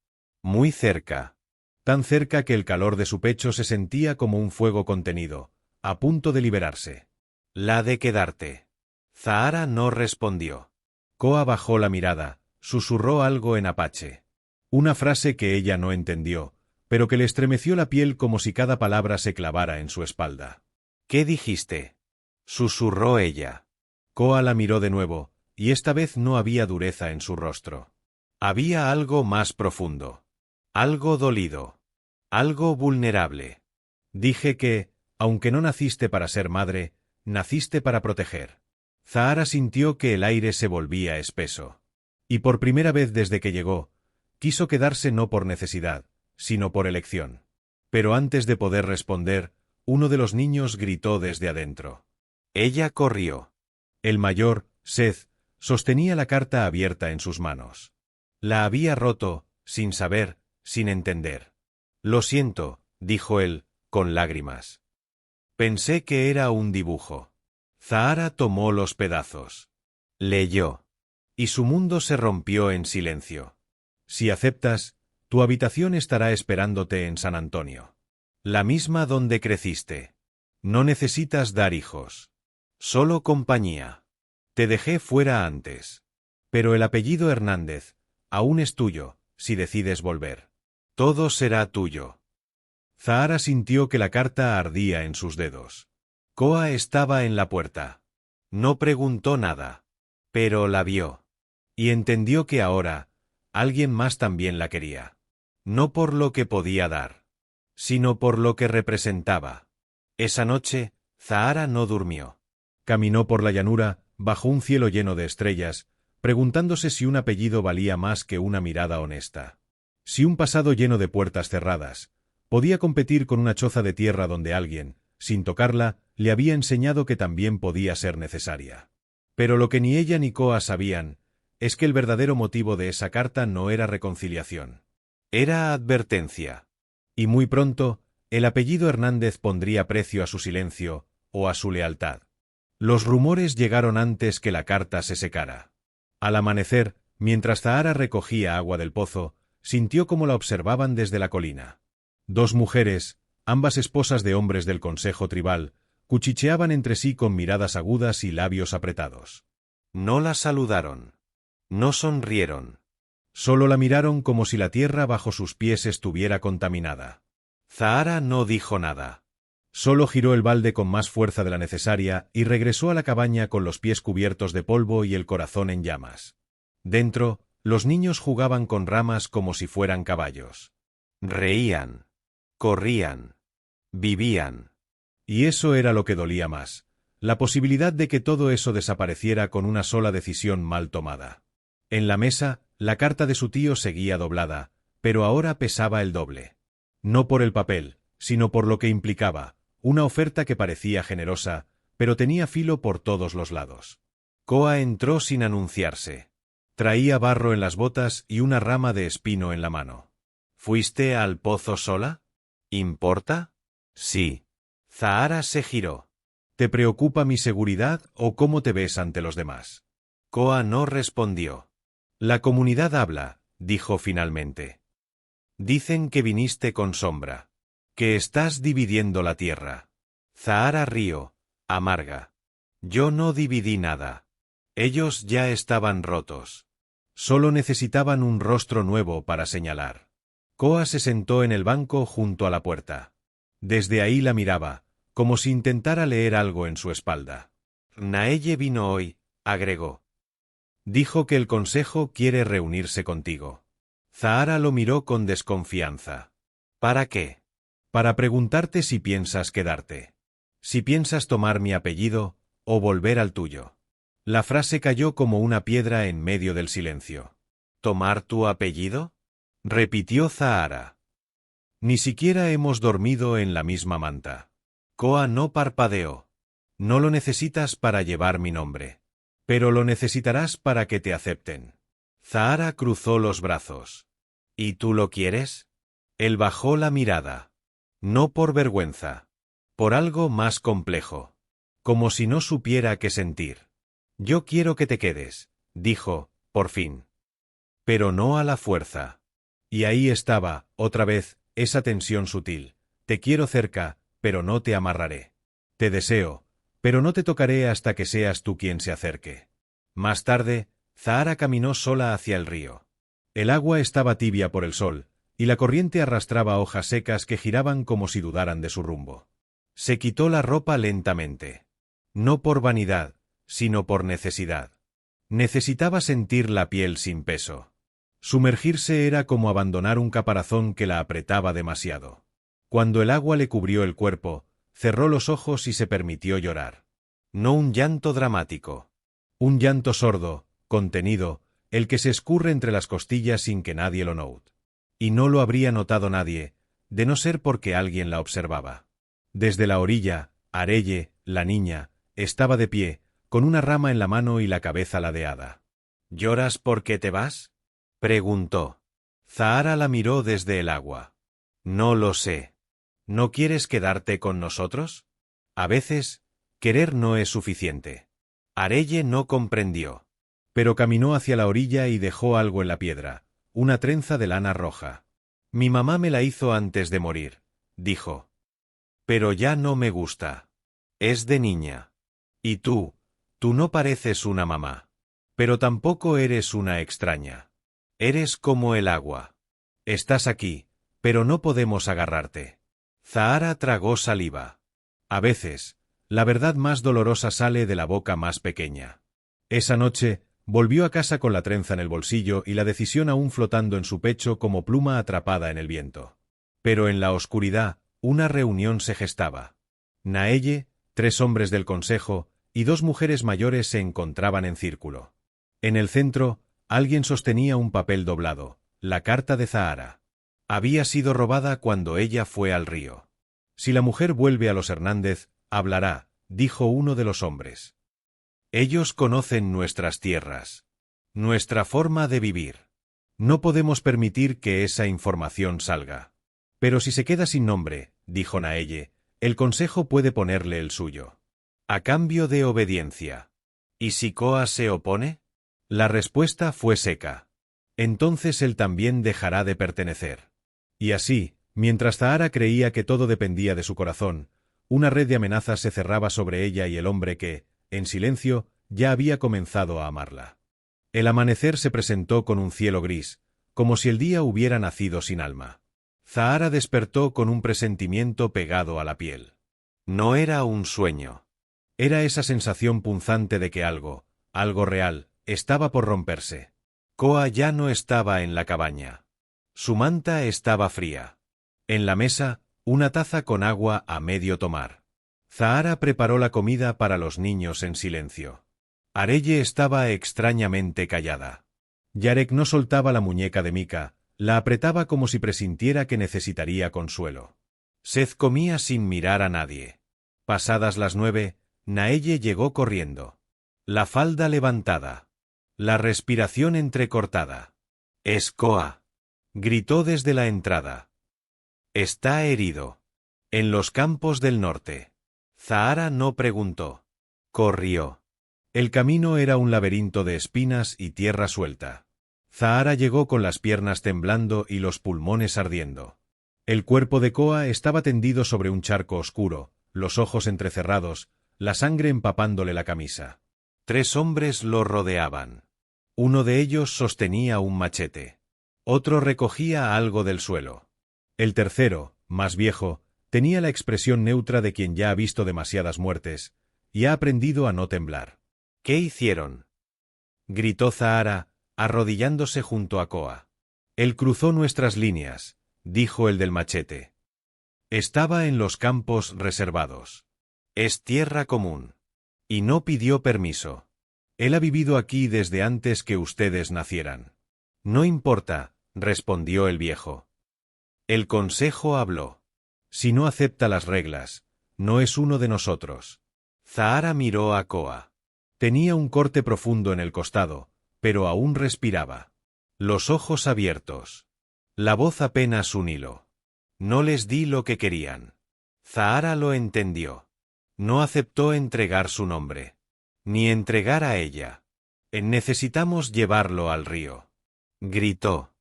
Muy cerca. Tan cerca que el calor de su pecho se sentía como un fuego contenido, a punto de liberarse. La de quedarte. Zahara no respondió. Koa bajó la mirada, susurró algo en apache. Una frase que ella no entendió, pero que le estremeció la piel como si cada palabra se clavara en su espalda. ¿Qué dijiste? Susurró ella. Koa la miró de nuevo, y esta vez no había dureza en su rostro. Había algo más profundo. Algo dolido. Algo vulnerable. Dije que, aunque no naciste para ser madre, naciste para proteger. Zahara sintió que el aire se volvía espeso. Y por primera vez desde que llegó, quiso quedarse no por necesidad, sino por elección. Pero antes de poder responder, uno de los niños gritó desde adentro. Ella corrió. El mayor, Seth, sostenía la carta abierta en sus manos. La había roto, sin saber, sin entender. Lo siento, dijo él, con lágrimas. Pensé que era un dibujo. Zahara tomó los pedazos. Leyó. Y su mundo se rompió en silencio. Si aceptas, tu habitación estará esperándote en San Antonio. La misma donde creciste. No necesitas dar hijos. Solo compañía. Te dejé fuera antes. Pero el apellido Hernández aún es tuyo, si decides volver. Todo será tuyo. Zahara sintió que la carta ardía en sus dedos. Koa estaba en la puerta. No preguntó nada. Pero la vio. Y entendió que ahora, alguien más también la quería. No por lo que podía dar, sino por lo que representaba. Esa noche, Zahara no durmió. Caminó por la llanura, bajo un cielo lleno de estrellas, preguntándose si un apellido valía más que una mirada honesta. Si un pasado lleno de puertas cerradas podía competir con una choza de tierra donde alguien, sin tocarla, le había enseñado que también podía ser necesaria. Pero lo que ni ella ni Koa sabían es que el verdadero motivo de esa carta no era reconciliación. Era advertencia. Y muy pronto, el apellido Hernández pondría precio a su silencio o a su lealtad. Los rumores llegaron antes que la carta se secara. Al amanecer, mientras Zahara recogía agua del pozo, sintió cómo la observaban desde la colina. Dos mujeres, ambas esposas de hombres del consejo tribal, cuchicheaban entre sí con miradas agudas y labios apretados. No la saludaron. No sonrieron. Solo la miraron como si la tierra bajo sus pies estuviera contaminada. Zahara no dijo nada. Solo giró el balde con más fuerza de la necesaria y regresó a la cabaña con los pies cubiertos de polvo y el corazón en llamas. Dentro, los niños jugaban con ramas como si fueran caballos. Reían. Corrían. Vivían. Y eso era lo que dolía más, la posibilidad de que todo eso desapareciera con una sola decisión mal tomada. En la mesa, la carta de su tío seguía doblada, pero ahora pesaba el doble. No por el papel, sino por lo que implicaba, una oferta que parecía generosa, pero tenía filo por todos los lados. Koa entró sin anunciarse. Traía barro en las botas y una rama de espino en la mano. ¿Fuiste al pozo sola? ¿Importa? Sí. Zahara se giró. ¿Te preocupa mi seguridad o cómo te ves ante los demás? Koa no respondió. La comunidad habla, dijo finalmente. Dicen que viniste con sombra. Que estás dividiendo la tierra. Zahara rió, amarga. Yo no dividí nada. Ellos ya estaban rotos. Solo necesitaban un rostro nuevo para señalar. Koa se sentó en el banco junto a la puerta. Desde ahí la miraba, como si intentara leer algo en su espalda. Naelle vino hoy, agregó. Dijo que el consejo quiere reunirse contigo. Zahara lo miró con desconfianza. ¿Para qué? Para preguntarte si piensas quedarte. Si piensas tomar mi apellido, o volver al tuyo. La frase cayó como una piedra en medio del silencio. ¿Tomar tu apellido? Repitió Zahara. Ni siquiera hemos dormido en la misma manta. Koa no parpadeó. No lo necesitas para llevar mi nombre. Pero lo necesitarás para que te acepten. Zahara cruzó los brazos. ¿Y tú lo quieres? Él bajó la mirada. No por vergüenza. Por algo más complejo. Como si no supiera qué sentir. Yo quiero que te quedes, dijo, por fin. Pero no a la fuerza. Y ahí estaba, otra vez, esa tensión sutil. Te quiero cerca, pero no te amarraré. Te deseo, pero no te tocaré hasta que seas tú quien se acerque. Más tarde, Zahara caminó sola hacia el río. El agua estaba tibia por el sol, y la corriente arrastraba hojas secas que giraban como si dudaran de su rumbo. Se quitó la ropa lentamente. No por vanidad, sino por necesidad. Necesitaba sentir la piel sin peso. Sumergirse era como abandonar un caparazón que la apretaba demasiado. Cuando el agua le cubrió el cuerpo, cerró los ojos y se permitió llorar. No un llanto dramático. Un llanto sordo, contenido, el que se escurre entre las costillas sin que nadie lo note. Y no lo habría notado nadie, de no ser porque alguien la observaba. Desde la orilla, Arelle, la niña, estaba de pie, con una rama en la mano y la cabeza ladeada. ¿Lloras porque te vas? Preguntó. Zahara la miró desde el agua. No lo sé. ¿No quieres quedarte con nosotros? A veces, querer no es suficiente. Arelle no comprendió. Pero caminó hacia la orilla y dejó algo en la piedra, una trenza de lana roja. Mi mamá me la hizo antes de morir, dijo. Pero ya no me gusta. Es de niña. Y tú no pareces una mamá. Pero tampoco eres una extraña. Eres como el agua. Estás aquí, pero no podemos agarrarte. Zahara tragó saliva. A veces, la verdad más dolorosa sale de la boca más pequeña. Esa noche, volvió a casa con la trenza en el bolsillo y la decisión aún flotando en su pecho como pluma atrapada en el viento. Pero en la oscuridad, una reunión se gestaba. Naelle, 3 hombres del consejo, y 2 mujeres mayores se encontraban en círculo. En el centro, alguien sostenía un papel doblado, la carta de Zahara. Había sido robada cuando ella fue al río. Si la mujer vuelve a los Hernández, hablará, dijo uno de los hombres. Ellos conocen nuestras tierras, nuestra forma de vivir. No podemos permitir que esa información salga. Pero si se queda sin nombre, dijo Naelle, el consejo puede ponerle el suyo. A cambio de obediencia. ¿Y si Koa se opone? La respuesta fue seca. Entonces él también dejará de pertenecer. Y así, mientras Zahara creía que todo dependía de su corazón, una red de amenazas se cerraba sobre ella y el hombre que, en silencio, ya había comenzado a amarla. El amanecer se presentó con un cielo gris, como si el día hubiera nacido sin alma. Zahara despertó con un presentimiento pegado a la piel. No era un sueño. Era esa sensación punzante de que algo real, estaba por romperse. Koa ya no estaba en la cabaña. Su manta estaba fría. En la mesa, una taza con agua a medio tomar. Zahara preparó la comida para los niños en silencio. Arelle estaba extrañamente callada. Yarek no soltaba la muñeca de Mika, la apretaba como si presintiera que necesitaría consuelo. Seth comía sin mirar a nadie. Pasadas las 9, Naelle llegó corriendo. La falda levantada. La respiración entrecortada. «Es Koa», gritó desde la entrada. «Está herido. En los campos del norte». Zahara no preguntó. Corrió. El camino era un laberinto de espinas y tierra suelta. Zahara llegó con las piernas temblando y los pulmones ardiendo. El cuerpo de Koa estaba tendido sobre un charco oscuro, los ojos entrecerrados, la sangre empapándole la camisa. 3 hombres lo rodeaban. Uno de ellos sostenía un machete. Otro recogía algo del suelo. El tercero, más viejo, tenía la expresión neutra de quien ya ha visto demasiadas muertes, y ha aprendido a no temblar. «¿Qué hicieron?», gritó Zahara, arrodillándose junto a Koa. «Él cruzó nuestras líneas», dijo el del machete. «Estaba en los campos reservados. Es tierra común. Y no pidió permiso. Él ha vivido aquí desde antes que ustedes nacieran». «No importa», respondió el viejo. El consejo habló. «Si no acepta las reglas, no es uno de nosotros». Zahara miró a Koa. Tenía un corte profundo en el costado, pero aún respiraba. Los ojos abiertos. La voz apenas un hilo. «No les di lo que querían». Zahara lo entendió. No aceptó entregar su nombre. Ni entregar a ella. «Necesitamos llevarlo al río», gritó.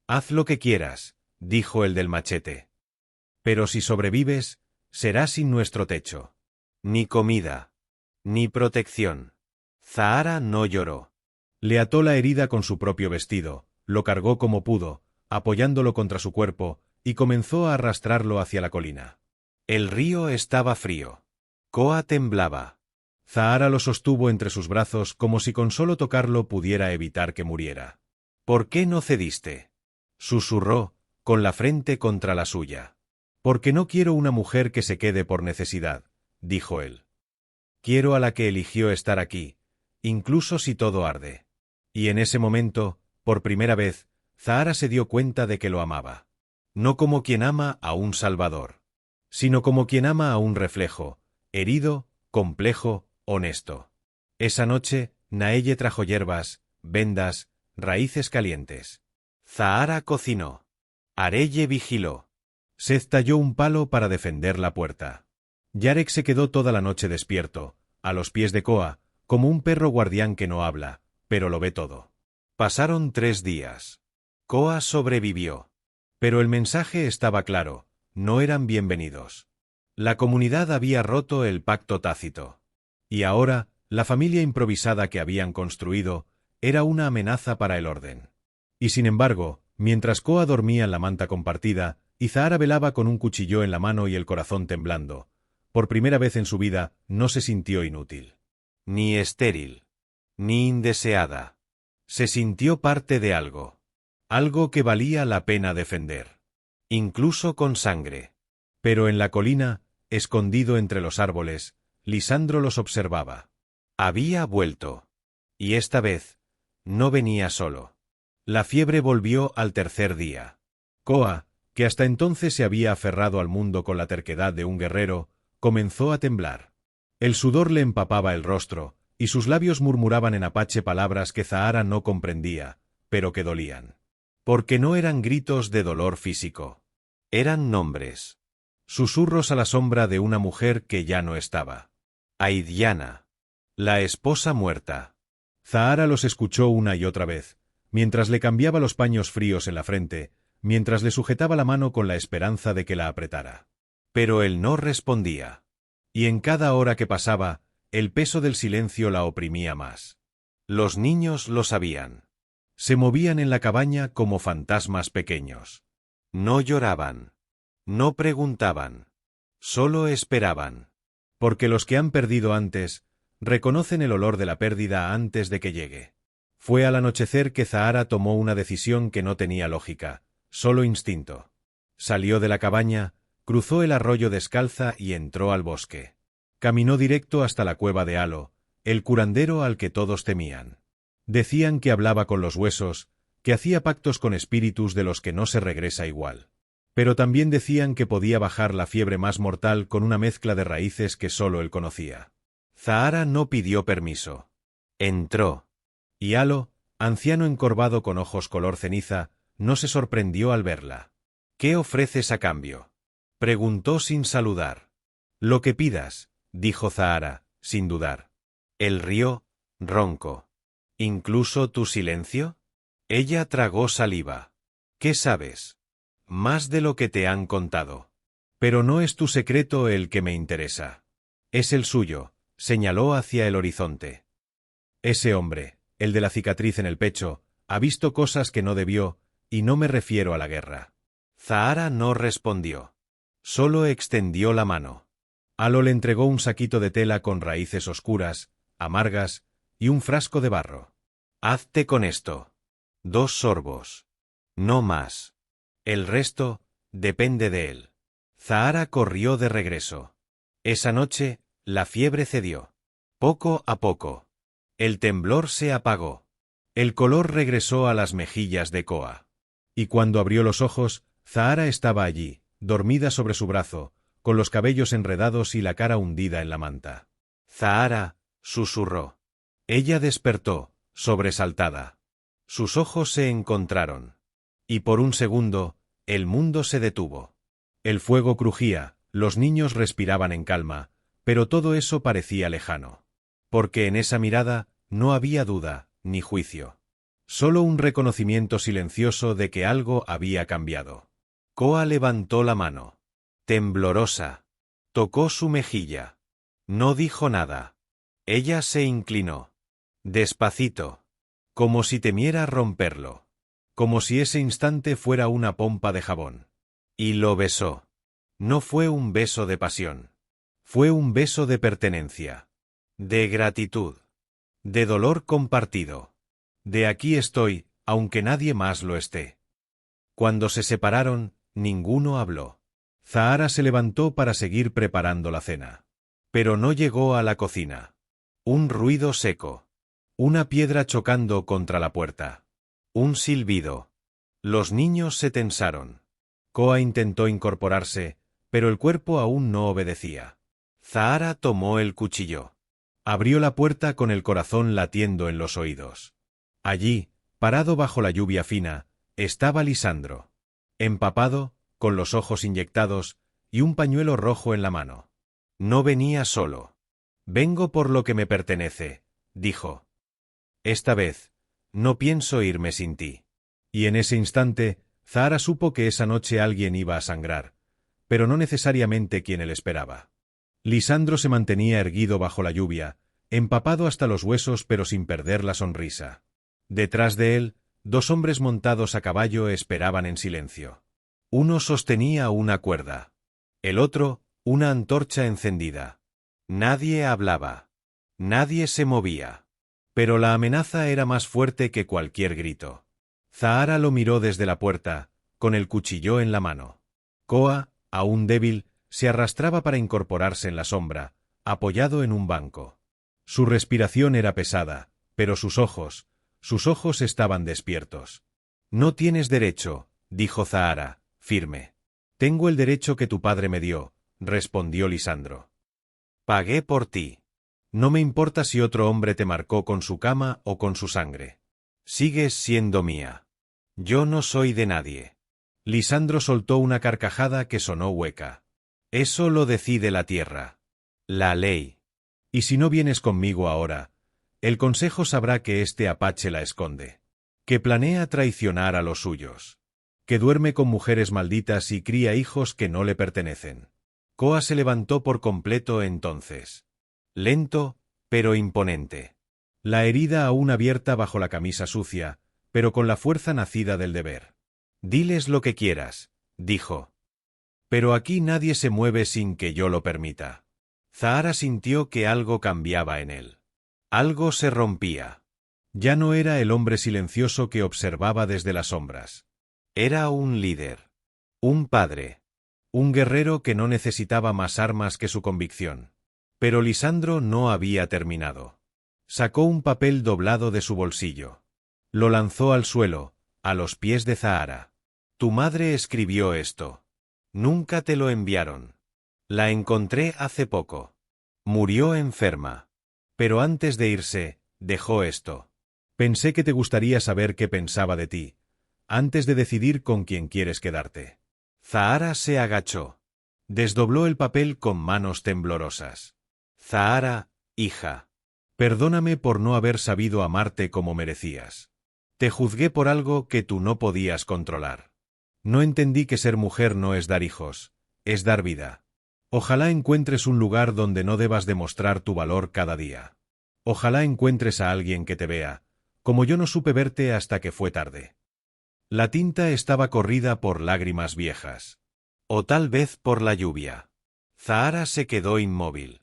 «Haz lo que quieras», dijo el del machete. «Pero si sobrevives, será sin nuestro techo. Ni comida. Ni protección». Zahara no lloró. Le ató la herida con su propio vestido, lo cargó como pudo, apoyándolo contra su cuerpo, y comenzó a arrastrarlo hacia la colina. El río estaba frío. Koa temblaba. Zahara lo sostuvo entre sus brazos como si con solo tocarlo pudiera evitar que muriera. «¿Por qué no cediste?», susurró, con la frente contra la suya. «Porque no quiero una mujer que se quede por necesidad», dijo él. «Quiero a la que eligió estar aquí, incluso si todo arde». Y en ese momento, por primera vez, Zahara se dio cuenta de que lo amaba. No como quien ama a un salvador, sino como quien ama a un reflejo, herido, complejo, honesto. Esa noche, Naelle trajo hierbas, vendas, raíces calientes. Zahara cocinó. Arelle vigiló. Seth talló un palo para defender la puerta. Yarek se quedó toda la noche despierto, a los pies de Koa, como un perro guardián que no habla, pero lo ve todo. Pasaron 3 días. Koa sobrevivió. Pero el mensaje estaba claro, no eran bienvenidos. La comunidad había roto el pacto tácito. Y ahora, la familia improvisada que habían construido, era una amenaza para el orden. Y sin embargo, mientras Koa dormía en la manta compartida, y Zahara velaba con un cuchillo en la mano y el corazón temblando, por primera vez en su vida no se sintió inútil. Ni estéril. Ni indeseada. Se sintió parte de algo. Algo que valía la pena defender. Incluso con sangre. Pero en la colina, escondido entre los árboles, Lisandro los observaba. Había vuelto. Y esta vez, no venía solo. La fiebre volvió al tercer día. Koa, que hasta entonces se había aferrado al mundo con la terquedad de un guerrero, comenzó a temblar. El sudor le empapaba el rostro, y sus labios murmuraban en apache palabras que Zahara no comprendía, pero que dolían. Porque no eran gritos de dolor físico. Eran nombres. Susurros a la sombra de una mujer que ya no estaba. Aidiana. La esposa muerta. Zahara los escuchó una y otra vez, mientras le cambiaba los paños fríos en la frente, mientras le sujetaba la mano con la esperanza de que la apretara. Pero él no respondía. Y en cada hora que pasaba, el peso del silencio la oprimía más. Los niños lo sabían. Se movían en la cabaña como fantasmas pequeños. No lloraban. No preguntaban. Solo esperaban. Porque los que han perdido antes, reconocen el olor de la pérdida antes de que llegue. Fue al anochecer que Zahara tomó una decisión que no tenía lógica, solo instinto. Salió de la cabaña, cruzó el arroyo descalza y entró al bosque. Caminó directo hasta la cueva de Halo, el curandero al que todos temían. Decían que hablaba con los huesos, que hacía pactos con espíritus de los que no se regresa igual. Pero también decían que podía bajar la fiebre más mortal con una mezcla de raíces que solo él conocía. Zahara no pidió permiso. Entró. Y Halo, anciano encorvado con ojos color ceniza, no se sorprendió al verla. ¿Qué ofreces a cambio? Preguntó sin saludar. Lo que pidas, dijo Zahara, sin dudar. Él rió, ronco. ¿Incluso tu silencio? Ella tragó saliva. ¿Qué sabes? Más de lo que te han contado. Pero no es tu secreto el que me interesa. Es el suyo, señaló hacia el horizonte. Ese hombre, el de la cicatriz en el pecho, ha visto cosas que no debió, y no me refiero a la guerra. Zahara no respondió. Solo extendió la mano. Halo le entregó un saquito de tela con raíces oscuras, amargas, y un frasco de barro. Hazte con esto. 2 sorbos. No más. El resto, depende de él. Zahara corrió de regreso. Esa noche, la fiebre cedió. Poco a poco. El temblor se apagó. El color regresó a las mejillas de Koa. Y cuando abrió los ojos, Zahara estaba allí, dormida sobre su brazo, con los cabellos enredados y la cara hundida en la manta. Zahara, susurró. Ella despertó, sobresaltada. Sus ojos se encontraron. Y por un segundo, el mundo se detuvo. El fuego crujía, los niños respiraban en calma, pero todo eso parecía lejano. Porque en esa mirada no había duda, ni juicio. Solo un reconocimiento silencioso de que algo había cambiado. Koa levantó la mano. Temblorosa. Tocó su mejilla. No dijo nada. Ella se inclinó. Despacito. Como si temiera romperlo. Como si ese instante fuera una pompa de jabón. Y lo besó. No fue un beso de pasión. Fue un beso de pertenencia. De gratitud. De dolor compartido. De aquí estoy, aunque nadie más lo esté. Cuando se separaron, ninguno habló. Zahara se levantó para seguir preparando la cena. Pero no llegó a la cocina. Un ruido seco. Una piedra chocando contra la puerta. Un silbido. Los niños se tensaron. Koa intentó incorporarse, pero el cuerpo aún no obedecía. Zahara tomó el cuchillo. Abrió la puerta con el corazón latiendo en los oídos. Allí, parado bajo la lluvia fina, estaba Lisandro. Empapado, con los ojos inyectados, y un pañuelo rojo en la mano. No venía solo. Vengo por lo que me pertenece, dijo. Esta vez, no pienso irme sin ti. Y en ese instante, Zahara supo que esa noche alguien iba a sangrar, pero no necesariamente quien él esperaba. Lisandro se mantenía erguido bajo la lluvia, empapado hasta los huesos pero sin perder la sonrisa. Detrás de él, 2 hombres montados a caballo esperaban en silencio. Uno sostenía una cuerda. El otro, una antorcha encendida. Nadie hablaba. Nadie se movía. Pero la amenaza era más fuerte que cualquier grito. Zahara lo miró desde la puerta, con el cuchillo en la mano. Koa, aún débil, se arrastraba para incorporarse en la sombra, apoyado en un banco. Su respiración era pesada, pero sus ojos estaban despiertos. No tienes derecho, dijo Zahara, firme. Tengo el derecho que tu padre me dio, respondió Lisandro. Pagué por ti. No me importa si otro hombre te marcó con su cama o con su sangre. Sigues siendo mía. Yo no soy de nadie. Lisandro soltó una carcajada que sonó hueca. Eso lo decide la tierra. La ley. Y si no vienes conmigo ahora, el consejo sabrá que este apache la esconde. Que planea traicionar a los suyos. Que duerme con mujeres malditas y cría hijos que no le pertenecen. Koa se levantó por completo entonces. Lento, pero imponente. La herida aún abierta bajo la camisa sucia, pero con la fuerza nacida del deber. Diles lo que quieras, dijo. Pero aquí nadie se mueve sin que yo lo permita. Zahara sintió que algo cambiaba en él. Algo se rompía. Ya no era el hombre silencioso que observaba desde las sombras. Era un líder. Un padre. Un guerrero que no necesitaba más armas que su convicción. Pero Lisandro no había terminado. Sacó un papel doblado de su bolsillo. Lo lanzó al suelo, a los pies de Zahara. Tu madre escribió esto. Nunca te lo enviaron. La encontré hace poco. Murió enferma. Pero antes de irse, dejó esto. Pensé que te gustaría saber qué pensaba de ti, antes de decidir con quién quieres quedarte. Zahara se agachó. Desdobló el papel con manos temblorosas. Zahara, hija. Perdóname por no haber sabido amarte como merecías. Te juzgué por algo que tú no podías controlar. No entendí que ser mujer no es dar hijos, es dar vida. Ojalá encuentres un lugar donde no debas demostrar tu valor cada día. Ojalá encuentres a alguien que te vea, como yo no supe verte hasta que fue tarde. La tinta estaba corrida por lágrimas viejas. O tal vez por la lluvia. Zahara se quedó inmóvil.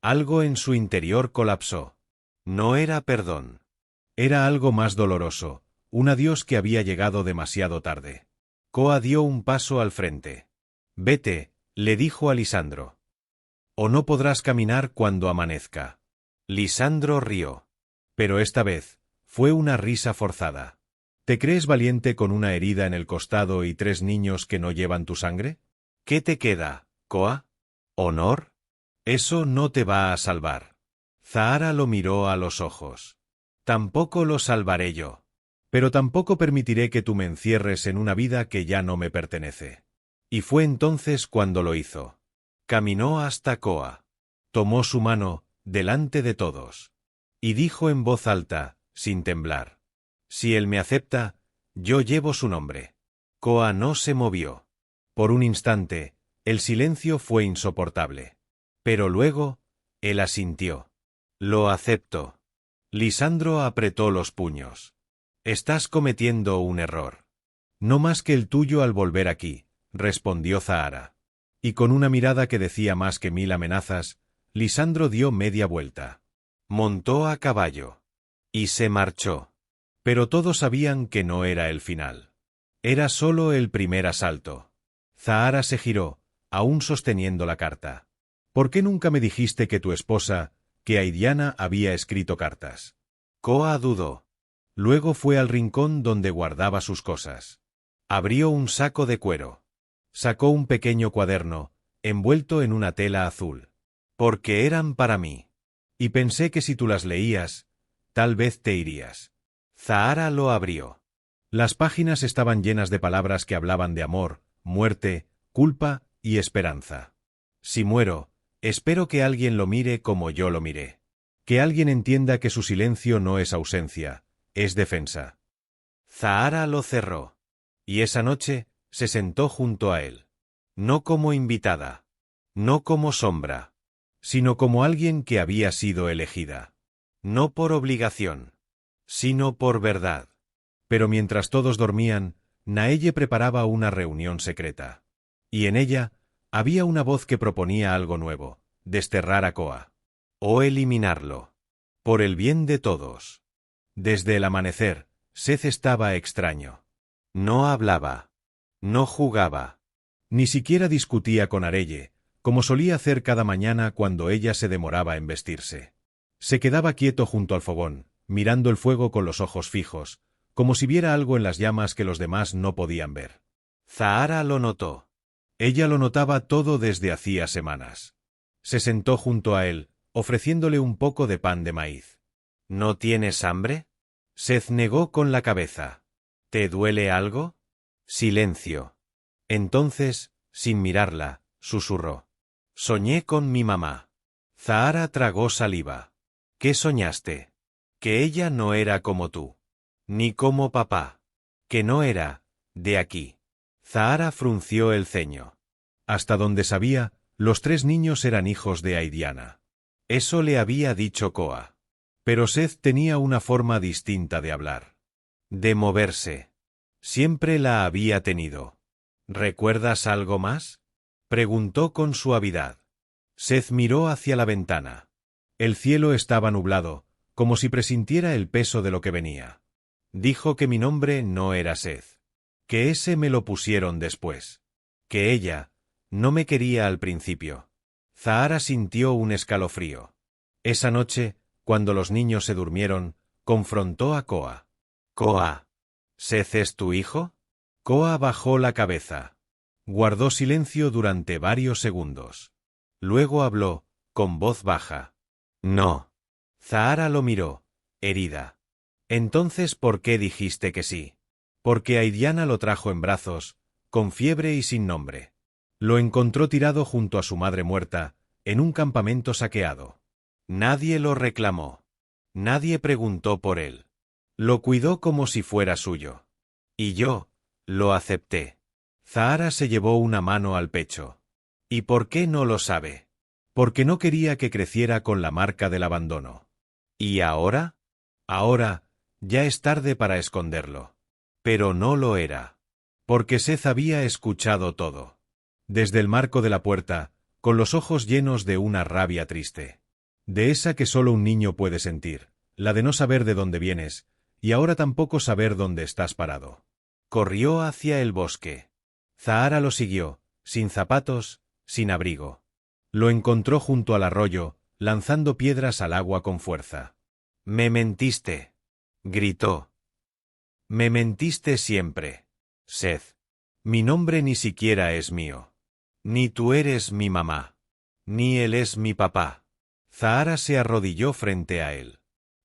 Algo en su interior colapsó. No era perdón. Era algo más doloroso, un adiós que había llegado demasiado tarde. Koa dio un paso al frente. Vete, le dijo a Lisandro. O no podrás caminar cuando amanezca. Lisandro rió. Pero esta vez, fue una risa forzada. ¿Te crees valiente con una herida en el costado y 3 niños que no llevan tu sangre? ¿Qué te queda, Koa? ¿Honor? Eso no te va a salvar. Zahara lo miró a los ojos. Tampoco lo salvaré yo. Pero tampoco permitiré que tú me encierres en una vida que ya no me pertenece. Y fue entonces cuando lo hizo. Caminó hasta Koa. Tomó su mano, delante de todos. Y dijo en voz alta, sin temblar. Si él me acepta, yo llevo su nombre. Koa no se movió. Por un instante, el silencio fue insoportable. Pero luego, él asintió. Lo acepto. Lisandro apretó los puños. Estás cometiendo un error. No más que el tuyo al volver aquí, respondió Zahara. Y con una mirada que decía más que 1000 amenazas, Lisandro dio media vuelta. Montó a caballo. Y se marchó. Pero todos sabían que no era el final. Era solo el primer asalto. Zahara se giró, aún sosteniendo la carta. ¿Por qué nunca me dijiste que tu esposa, que Aidiana, había escrito cartas? Koa dudó. Luego fue al rincón donde guardaba sus cosas. Abrió un saco de cuero. Sacó un pequeño cuaderno, envuelto en una tela azul. Porque eran para mí. Y pensé que si tú las leías, tal vez te irías. Zahara lo abrió. Las páginas estaban llenas de palabras que hablaban de amor, muerte, culpa y esperanza. Si muero, espero que alguien lo mire como yo lo miré. Que alguien entienda que su silencio no es ausencia, es defensa. Zahara lo cerró. Y esa noche, se sentó junto a él. No como invitada. No como sombra. Sino como alguien que había sido elegida. No por obligación. Sino por verdad. Pero mientras todos dormían, Naelle preparaba una reunión secreta. Y en ella, había una voz que proponía algo nuevo: desterrar a Koa. O eliminarlo. Por el bien de todos. Desde el amanecer, Seth estaba extraño. No hablaba. No jugaba. Ni siquiera discutía con Arelle, como solía hacer cada mañana cuando ella se demoraba en vestirse. Se quedaba quieto junto al fogón, mirando el fuego con los ojos fijos, como si viera algo en las llamas que los demás no podían ver. Zahara lo notó. Ella lo notaba todo desde hacía semanas. Se sentó junto a él, ofreciéndole un poco de pan de maíz. ¿No tienes hambre? Seth negó con la cabeza. ¿Te duele algo? Silencio. Entonces, sin mirarla, susurró. Soñé con mi mamá. Zahara tragó saliva. ¿Qué soñaste? Que ella no era como tú. Ni como papá. Que no era de aquí. Zahara frunció el ceño. Hasta donde sabía, los 3 niños eran hijos de Aidiana. Eso le había dicho Koa. Pero Seth tenía una forma distinta de hablar. De moverse. Siempre la había tenido. ¿Recuerdas algo más? Preguntó con suavidad. Seth miró hacia la ventana. El cielo estaba nublado, como si presintiera el peso de lo que venía. Dijo que mi nombre no era Seth. Que ese me lo pusieron después. Que ella no me quería al principio. Zahara sintió un escalofrío. Esa noche, cuando los niños se durmieron, confrontó a Koa. «Koa, ¿Seth es tu hijo?» Koa bajó la cabeza. Guardó silencio durante varios segundos. Luego habló, con voz baja. «No». Zahara lo miró, herida. «Entonces, ¿por qué dijiste que sí?» «Porque Aidiana lo trajo en brazos, con fiebre y sin nombre. Lo encontró tirado junto a su madre muerta, en un campamento saqueado. Nadie lo reclamó. Nadie preguntó por él. Lo cuidó como si fuera suyo. Y yo lo acepté». Zahara se llevó una mano al pecho. «¿Y por qué no lo sabe?» «Porque no quería que creciera con la marca del abandono». «¿Y ahora?» «Ahora, ya es tarde para esconderlo». Pero no lo era. Porque Seth había escuchado todo. Desde el marco de la puerta, con los ojos llenos de una rabia triste. De esa que solo un niño puede sentir, la de no saber de dónde vienes, y ahora tampoco saber dónde estás parado. Corrió hacia el bosque. Zahara lo siguió, sin zapatos, sin abrigo. Lo encontró junto al arroyo, lanzando piedras al agua con fuerza. «Me mentiste», gritó. «Me mentiste siempre, Seth. Mi nombre ni siquiera es mío. Ni tú eres mi mamá. Ni él es mi papá». Zahara se arrodilló frente a él.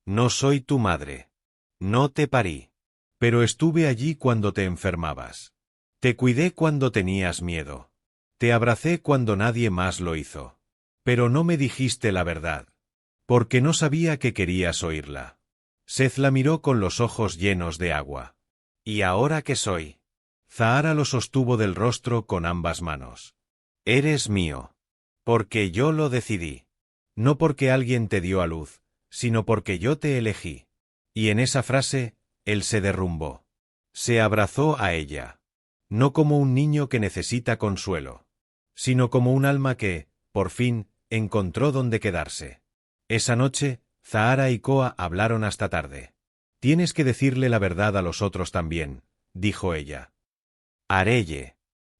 «No soy tu madre. No te parí. Pero estuve allí cuando te enfermabas. Te cuidé cuando tenías miedo. Te abracé cuando nadie más lo hizo. Pero no me dijiste la verdad. Porque no sabía que querías oírla». Seth la miró con los ojos llenos de agua. «¿Y ahora qué soy?» Zahara lo sostuvo del rostro con ambas manos. «Eres mío. Porque yo lo decidí. No porque alguien te dio a luz, sino porque yo te elegí». Y en esa frase, él se derrumbó. Se abrazó a ella. No como un niño que necesita consuelo, sino como un alma que, por fin, encontró dónde quedarse. Esa noche, Zahara y Koa hablaron hasta tarde. «Tienes que decirle la verdad a los otros también», dijo ella. «Hareye.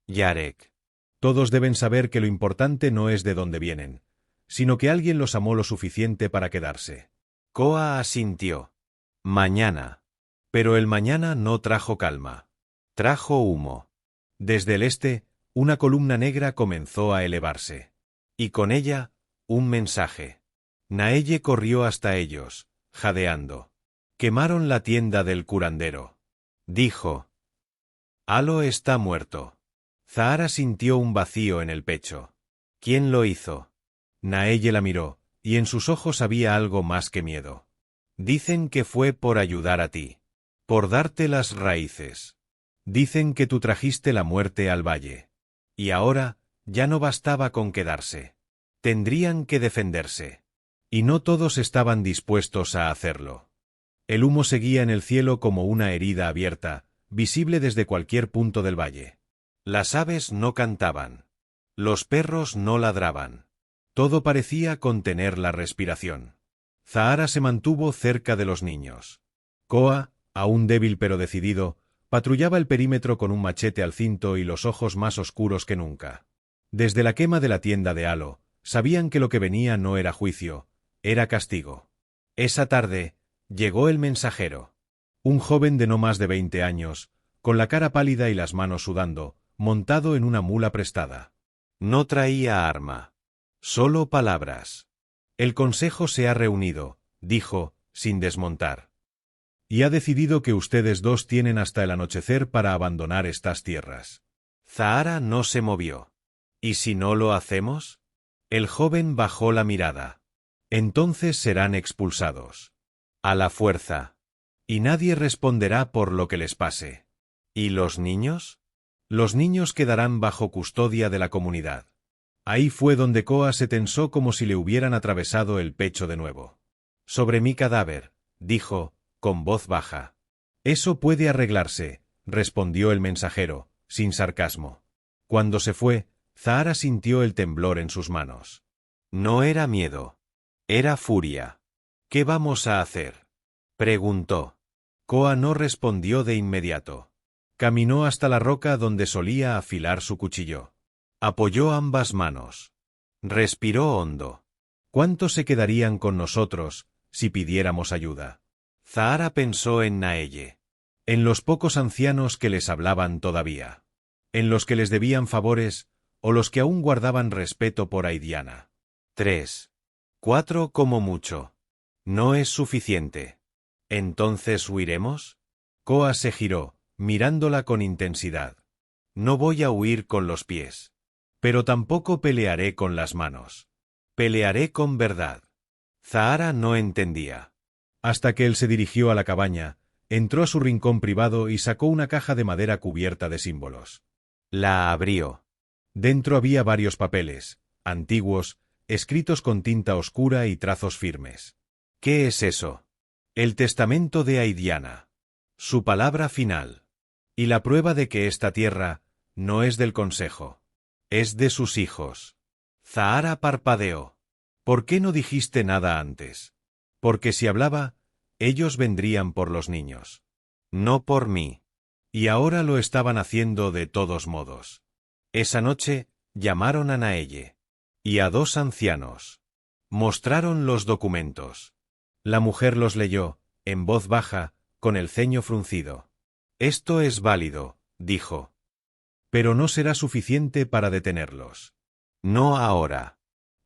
Yarek. Todos deben saber que lo importante no es de dónde vienen, sino que alguien los amó lo suficiente para quedarse». Koa asintió. «Mañana». Pero el mañana no trajo calma. Trajo humo. Desde el este, una columna negra comenzó a elevarse. Y con ella, un mensaje. Naelle corrió hasta ellos, jadeando. «Quemaron la tienda del curandero», dijo. «Alo está muerto». Zahara sintió un vacío en el pecho. «¿Quién lo hizo?» Naelle la miró, y en sus ojos había algo más que miedo. «Dicen que fue por ayudar a ti. Por darte las raíces. Dicen que tú trajiste la muerte al valle. Y ahora, ya no bastaba con quedarse. Tendrían que defenderse». Y no todos estaban dispuestos a hacerlo. El humo seguía en el cielo como una herida abierta, visible desde cualquier punto del valle. Las aves no cantaban. Los perros no ladraban. Todo parecía contener la respiración. Zahara se mantuvo cerca de los niños. Koa, aún débil pero decidido, patrullaba el perímetro con un machete al cinto y los ojos más oscuros que nunca. Desde la quema de la tienda de Alo, sabían que lo que venía no era juicio, era castigo. Esa tarde, llegó el mensajero. Un joven de no más de 20 años, con la cara pálida y las manos sudando, montado en una mula prestada. No traía arma. Solo palabras. El consejo se ha reunido, dijo, sin desmontar. Y ha decidido que ustedes dos tienen hasta el anochecer para abandonar estas tierras. Zahara no se movió. ¿Y si no lo hacemos? El joven bajó la mirada. Entonces serán expulsados. A la fuerza. Y nadie responderá por lo que les pase. ¿Y los niños? Los niños quedarán bajo custodia de la comunidad. Ahí fue donde Koa se tensó como si le hubieran atravesado el pecho de nuevo. Sobre mi cadáver, dijo, con voz baja. Eso puede arreglarse, respondió el mensajero, sin sarcasmo. Cuando se fue, Zahara sintió el temblor en sus manos. No era miedo. Era furia. ¿Qué vamos a hacer? Preguntó. Koa no respondió de inmediato. Caminó hasta la roca donde solía afilar su cuchillo. Apoyó ambas manos. Respiró hondo. ¿Cuántos se quedarían con nosotros si pidiéramos ayuda? Zahara pensó en Naelle. En los pocos ancianos que les hablaban todavía. En los que les debían favores o los que aún guardaban respeto por Aidiana. 3. 4 como mucho. No es suficiente. ¿Entonces huiremos? Koa se giró, mirándola con intensidad. No voy a huir con los pies. Pero tampoco pelearé con las manos. Pelearé con verdad. Zahara no entendía. Hasta que él se dirigió a la cabaña, entró a su rincón privado y sacó una caja de madera cubierta de símbolos. La abrió. Dentro había varios papeles, antiguos, escritos con tinta oscura y trazos firmes. ¿Qué es eso? El testamento de Aidiana. Su palabra final. Y la prueba de que esta tierra no es del consejo. Es de sus hijos. Zahara parpadeó. ¿Por qué no dijiste nada antes? Porque si hablaba, ellos vendrían por los niños. No por mí. Y ahora lo estaban haciendo de todos modos. Esa noche, llamaron a Naelle. Y a 2 ancianos. Mostraron los documentos. La mujer los leyó, en voz baja, con el ceño fruncido. Esto es válido, dijo. Pero no será suficiente para detenerlos. No ahora.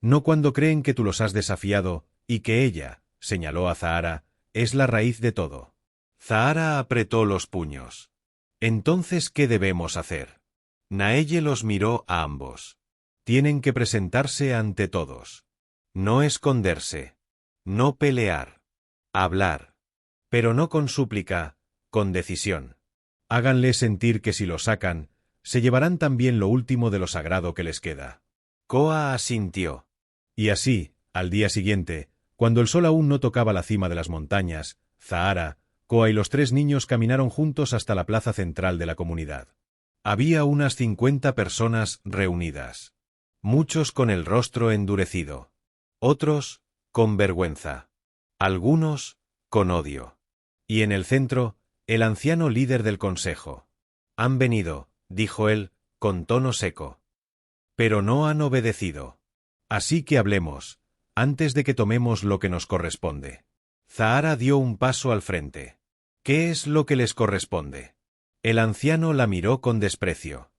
No cuando creen que tú los has desafiado, y que ella, señaló a Zahara, es la raíz de todo. Zahara apretó los puños. Entonces, ¿qué debemos hacer? Naelle los miró a ambos. Tienen que presentarse ante todos. No esconderse. No pelear. Hablar. Pero no con súplica, con decisión. Háganle sentir que si lo sacan, se llevarán también lo último de lo sagrado que les queda. Koa asintió. Y así, al día siguiente, cuando el sol aún no tocaba la cima de las montañas, Zahara, Koa y los 3 niños caminaron juntos hasta la plaza central de la comunidad. Había unas 50 personas reunidas. Muchos con el rostro endurecido. Otros, con vergüenza. Algunos, con odio. Y en el centro, el anciano líder del consejo. Han venido, dijo él, con tono seco. Pero no han obedecido. Así que hablemos, antes de que tomemos lo que nos corresponde. Zahara dio un paso al frente. ¿Qué es lo que les corresponde? El anciano la miró con desprecio.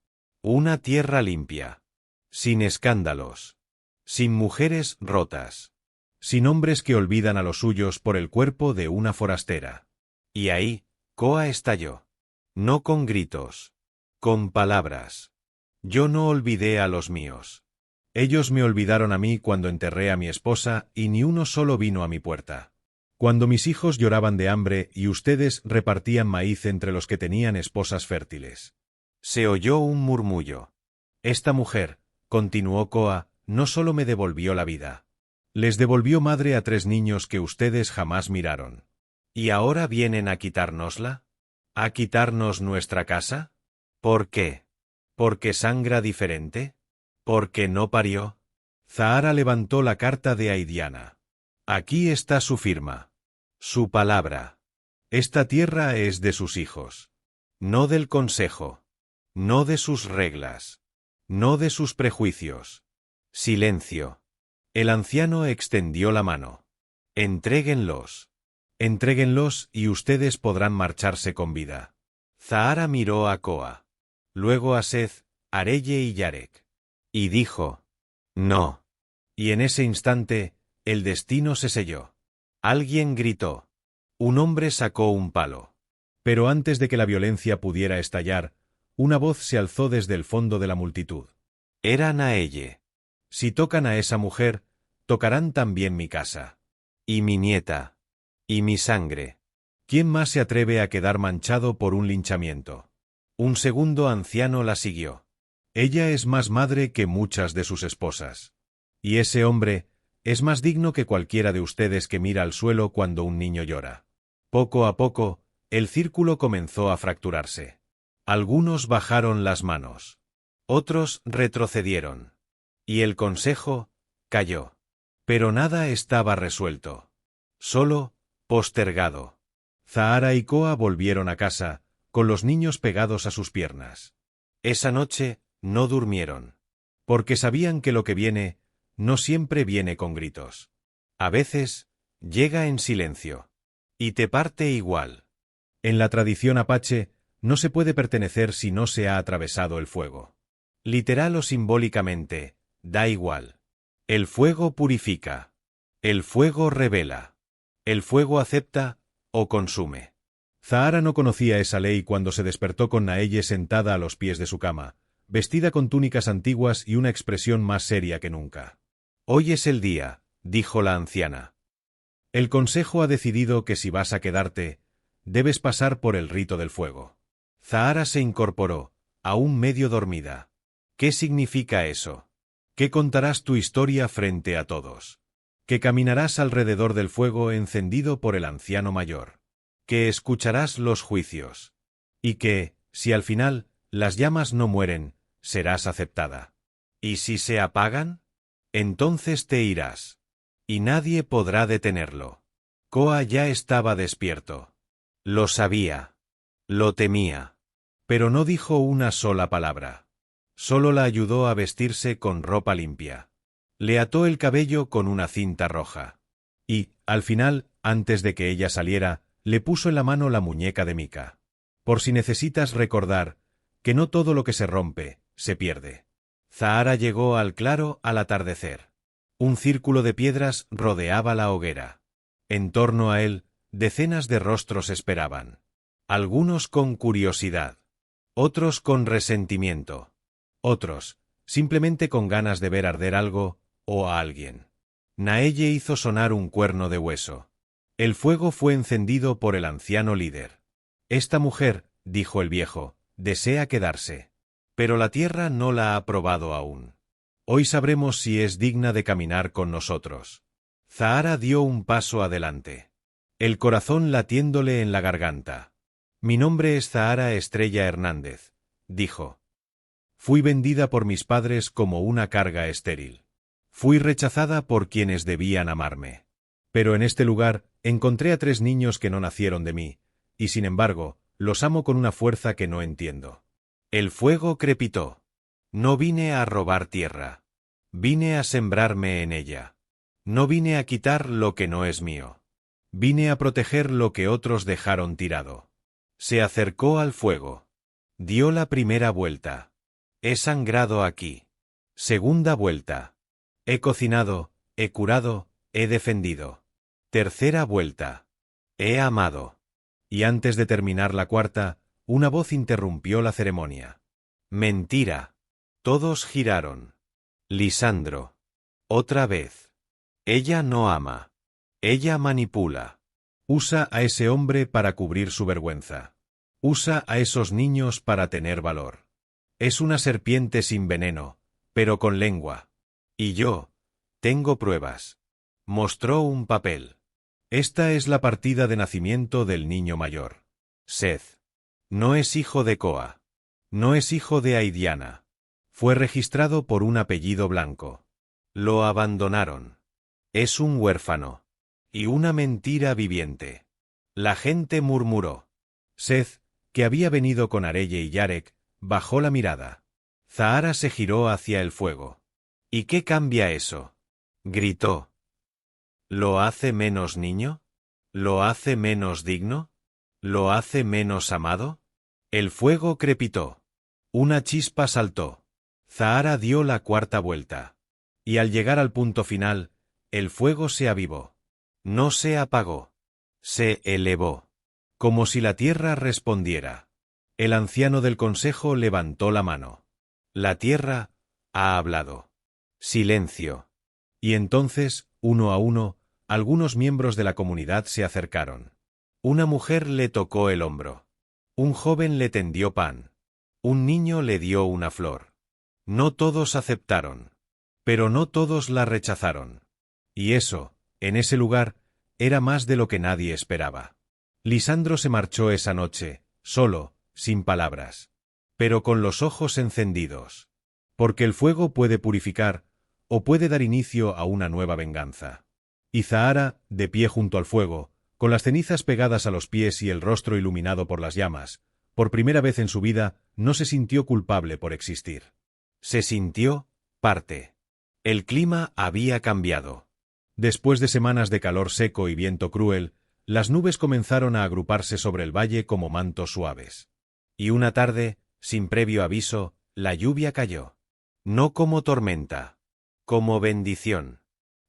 Una tierra limpia. Sin escándalos. Sin mujeres rotas. Sin hombres que olvidan a los suyos por el cuerpo de una forastera. Y ahí, Koa estalló. No con gritos. Con palabras. Yo no olvidé a los míos. Ellos me olvidaron a mí cuando enterré a mi esposa y ni uno solo vino a mi puerta. Cuando mis hijos lloraban de hambre y ustedes repartían maíz entre los que tenían esposas fértiles. Se oyó un murmullo. Esta mujer, continuó Koa, no solo me devolvió la vida. Les devolvió madre a 3 niños que ustedes jamás miraron. ¿Y ahora vienen a quitárnosla? ¿A quitarnos nuestra casa? ¿Por qué? ¿Porque sangra diferente? ¿Porque no parió? Zahara levantó la carta de Aidiana. Aquí está su firma. Su palabra. Esta tierra es de sus hijos. No del consejo. No de sus reglas. No de sus prejuicios. Silencio. El anciano extendió la mano. Entréguenlos. Entréguenlos y ustedes podrán marcharse con vida. Zahara miró a Koa, luego a Seth, Arelle y Yarek, y dijo: «No». Y en ese instante, el destino se selló. Alguien gritó. Un hombre sacó un palo. Pero antes de que la violencia pudiera estallar, una voz se alzó desde el fondo de la multitud. Era Naelle. Si tocan a esa mujer, tocarán también mi casa. Y mi nieta. Y mi sangre. ¿Quién más se atreve a quedar manchado por un linchamiento? Un segundo anciano la siguió. Ella es más madre que muchas de sus esposas. Y ese hombre es más digno que cualquiera de ustedes que mira al suelo cuando un niño llora. Poco a poco, el círculo comenzó a fracturarse. Algunos bajaron las manos. Otros retrocedieron. Y el consejo cayó. Pero nada estaba resuelto. Solo postergado. Zahara y Koa volvieron a casa, con los niños pegados a sus piernas. Esa noche no durmieron. Porque sabían que lo que viene no siempre viene con gritos. A veces llega en silencio. Y te parte igual. En la tradición apache, no se puede pertenecer si no se ha atravesado el fuego. Literal o simbólicamente, da igual. El fuego purifica. El fuego revela. El fuego acepta o consume. Zahara no conocía esa ley cuando se despertó con Naelle sentada a los pies de su cama, vestida con túnicas antiguas y una expresión más seria que nunca. «Hoy es el día», dijo la anciana. «El consejo ha decidido que si vas a quedarte, debes pasar por el rito del fuego». Zahara se incorporó, aún medio dormida. «¿Qué significa eso? ¿Qué contarás tu historia frente a todos? Que caminarás alrededor del fuego encendido por el anciano mayor. Que escucharás los juicios. Y que, si al final las llamas no mueren, serás aceptada. ¿Y si se apagan? Entonces te irás. Y nadie podrá detenerlo». Koa ya estaba despierto. Lo sabía. Lo temía. Pero no dijo una sola palabra. Solo la ayudó a vestirse con ropa limpia. Le ató el cabello con una cinta roja. Y, al final, antes de que ella saliera, le puso en la mano la muñeca de Mika. Por si necesitas recordar que no todo lo que se rompe, se pierde. Zahara llegó al claro al atardecer. Un círculo de piedras rodeaba la hoguera. En torno a él, decenas de rostros esperaban. Algunos con curiosidad. Otros con resentimiento. Otros, simplemente con ganas de ver arder algo, o a alguien. Naelle hizo sonar un cuerno de hueso. El fuego fue encendido por el anciano líder. «Esta mujer», dijo el viejo, «desea quedarse. Pero la tierra no la ha probado aún. Hoy sabremos si es digna de caminar con nosotros». Zahara dio un paso adelante. El corazón latiéndole en la garganta. «Mi nombre es Zahara Estrella Hernández», dijo. «Fui vendida por mis padres como una carga estéril. Fui rechazada por quienes debían amarme. Pero en este lugar encontré a 3 niños que no nacieron de mí, y sin embargo, los amo con una fuerza que no entiendo». El fuego crepitó. «No vine a robar tierra. Vine a sembrarme en ella. No vine a quitar lo que no es mío. Vine a proteger lo que otros dejaron tirado». Se acercó al fuego. Dio la primera vuelta. «He sangrado aquí. Segunda vuelta. He cocinado, he curado, he defendido. Tercera vuelta. He amado». Y antes de terminar la cuarta, una voz interrumpió la ceremonia. «Mentira». Todos giraron. «Lisandro. Otra vez. Ella no ama. Ella manipula. Usa a ese hombre para cubrir su vergüenza. Usa a esos niños para tener valor. Es una serpiente sin veneno, pero con lengua. Y yo tengo pruebas». Mostró un papel. «Esta es la partida de nacimiento del niño mayor. Seth. No es hijo de Koa. No es hijo de Aidiana. Fue registrado por un apellido blanco. Lo abandonaron. Es un huérfano. Y una mentira viviente». La gente murmuró. Seth, que había venido con Arelle y Yarek, bajó la mirada. Zahara se giró hacia el fuego. «¿Y qué cambia eso?», gritó. «¿Lo hace menos niño? ¿Lo hace menos digno? ¿Lo hace menos amado? El fuego crepitó. Una chispa saltó. Zahara dio la cuarta vuelta. Y al llegar al punto final, el fuego se avivó. No se apagó. Se elevó. Como si la tierra respondiera. El anciano del consejo levantó la mano. La tierra ha hablado. Silencio. Y entonces, uno a uno, algunos miembros de la comunidad se acercaron. Una mujer le tocó el hombro. Un joven le tendió pan. Un niño le dio una flor. No todos aceptaron. Pero no todos la rechazaron. Y eso, en ese lugar, era más de lo que nadie esperaba. Lisandro se marchó esa noche, solo, sin palabras. Pero con los ojos encendidos. Porque el fuego puede purificar, o puede dar inicio a una nueva venganza. Y Zahara, de pie junto al fuego, con las cenizas pegadas a los pies y el rostro iluminado por las llamas, por primera vez en su vida, no se sintió culpable por existir. Se sintió parte. El clima había cambiado. Después de semanas de calor seco y viento cruel, las nubes comenzaron a agruparse sobre el valle como mantos suaves. Y una tarde, sin previo aviso, la lluvia cayó. No como tormenta. Como bendición.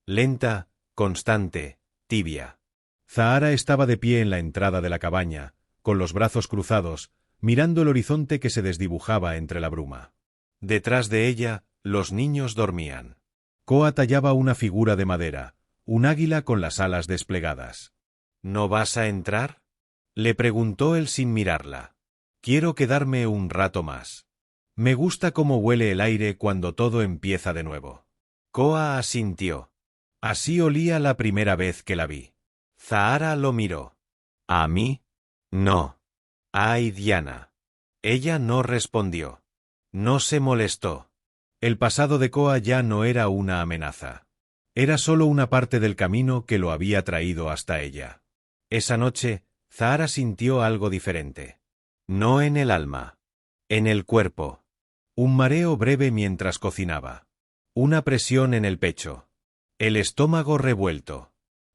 Lenta, constante, tibia. Zahara estaba de pie en la entrada de la cabaña, con los brazos cruzados, mirando el horizonte que se desdibujaba entre la bruma. Detrás de ella, los niños dormían. Koa tallaba una figura de madera, un águila con las alas desplegadas. ¿No vas a entrar?, le preguntó él sin mirarla. Quiero quedarme un rato más. Me gusta cómo huele el aire cuando todo empieza de nuevo. Koa asintió. Así olía la primera vez que la vi. Zahara lo miró. ¿A mí? No. Ay, Diana. Ella no respondió. No se molestó. El pasado de Koa ya no era una amenaza. Era solo una parte del camino que lo había traído hasta ella. Esa noche, Zahara sintió algo diferente. No en el alma. En el cuerpo. Un mareo breve mientras cocinaba. Una presión en el pecho. El estómago revuelto.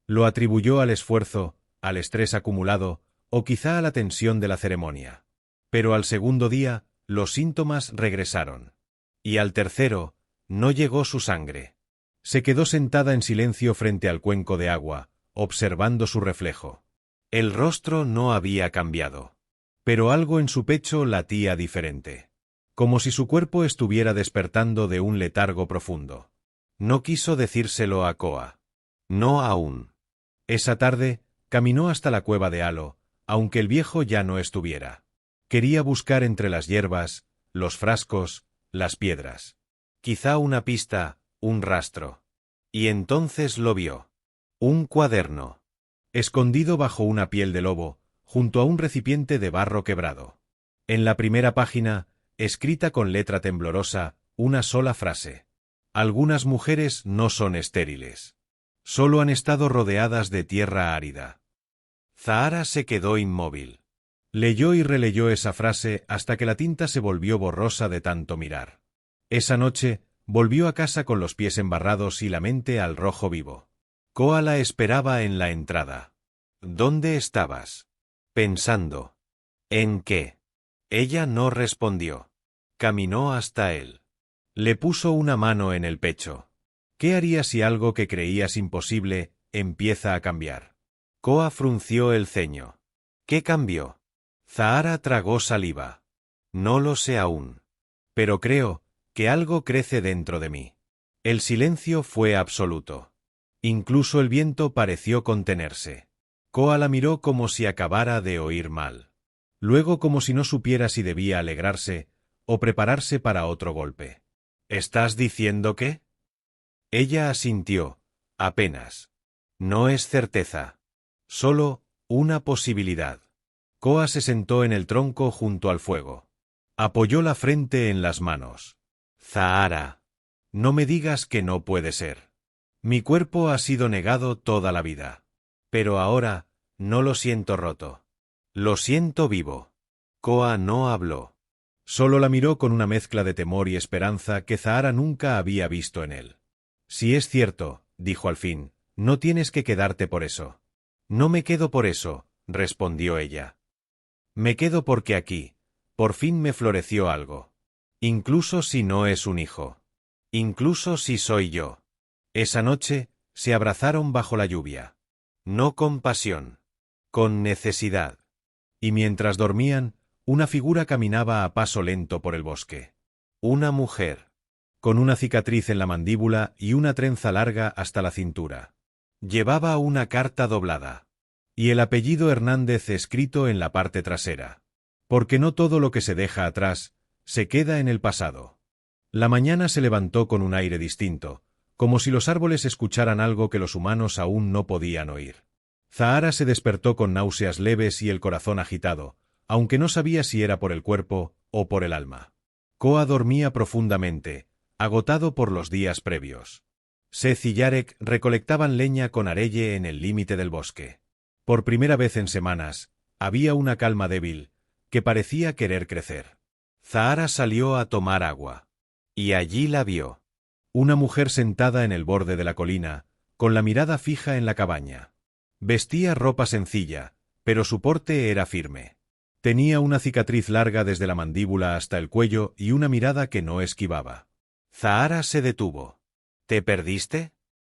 Lo atribuyó al esfuerzo, al estrés acumulado, o quizá a la tensión de la ceremonia. Pero al segundo día, los síntomas regresaron. Y al tercero, no llegó su sangre. Se quedó sentada en silencio frente al cuenco de agua, observando su reflejo. El rostro no había cambiado. Pero algo en su pecho latía diferente. Como si su cuerpo estuviera despertando de un letargo profundo. No quiso decírselo a Koa. No aún. Esa tarde, caminó hasta la cueva de Halo, aunque el viejo ya no estuviera. Quería buscar entre las hierbas, los frascos, las piedras. Quizá una pista, un rastro. Y entonces lo vio. Un cuaderno. Escondido bajo una piel de lobo, junto a un recipiente de barro quebrado. En la primera página, escrita con letra temblorosa, una sola frase. Algunas mujeres no son estériles. Solo han estado rodeadas de tierra árida. Zahara se quedó inmóvil. Leyó y releyó esa frase hasta que la tinta se volvió borrosa de tanto mirar. Esa noche, volvió a casa con los pies embarrados y la mente al rojo vivo. Koa la esperaba en la entrada. ¿Dónde estabas? Pensando. ¿En qué? Ella no respondió. Caminó hasta él. Le puso una mano en el pecho. ¿Qué harías si algo que creías imposible empieza a cambiar? Koa frunció el ceño. ¿Qué cambió? Zahara tragó saliva. No lo sé aún. Pero creo que algo crece dentro de mí. El silencio fue absoluto. Incluso el viento pareció contenerse. Koa la miró como si acabara de oír mal. Luego como si no supiera si debía alegrarse o prepararse para otro golpe. ¿Estás diciendo qué? Ella asintió, apenas. No es certeza. Solo una posibilidad. Koa se sentó en el tronco junto al fuego. Apoyó la frente en las manos. Zahara. No me digas que no puede ser. Mi cuerpo ha sido negado toda la vida. Pero ahora, no lo siento roto. Lo siento vivo. Koa no habló. Solo la miró con una mezcla de temor y esperanza que Zahara nunca había visto en él. Si es cierto, dijo al fin, no tienes que quedarte por eso. No me quedo por eso, respondió ella. Me quedo porque aquí, por fin me floreció algo. Incluso si no es un hijo. Incluso si soy yo. Esa noche, se abrazaron bajo la lluvia. No con pasión. Con necesidad. Y mientras dormían, una figura caminaba a paso lento por el bosque. Una mujer. Con una cicatriz en la mandíbula y una trenza larga hasta la cintura. Llevaba una carta doblada. Y el apellido Hernández escrito en la parte trasera. Porque no todo lo que se deja atrás, se queda en el pasado. La mañana se levantó con un aire distinto, como si los árboles escucharan algo que los humanos aún no podían oír. Zahara se despertó con náuseas leves y el corazón agitado, aunque no sabía si era por el cuerpo o por el alma. Koa dormía profundamente, agotado por los días previos. Seth y Yarek recolectaban leña con Arelle en el límite del bosque. Por primera vez en semanas, había una calma débil, que parecía querer crecer. Zahara salió a tomar agua. Y allí la vio. Una mujer sentada en el borde de la colina, con la mirada fija en la cabaña. Vestía ropa sencilla, pero su porte era firme. Tenía una cicatriz larga desde la mandíbula hasta el cuello y una mirada que no esquivaba. Zahara se detuvo. ¿Te perdiste?,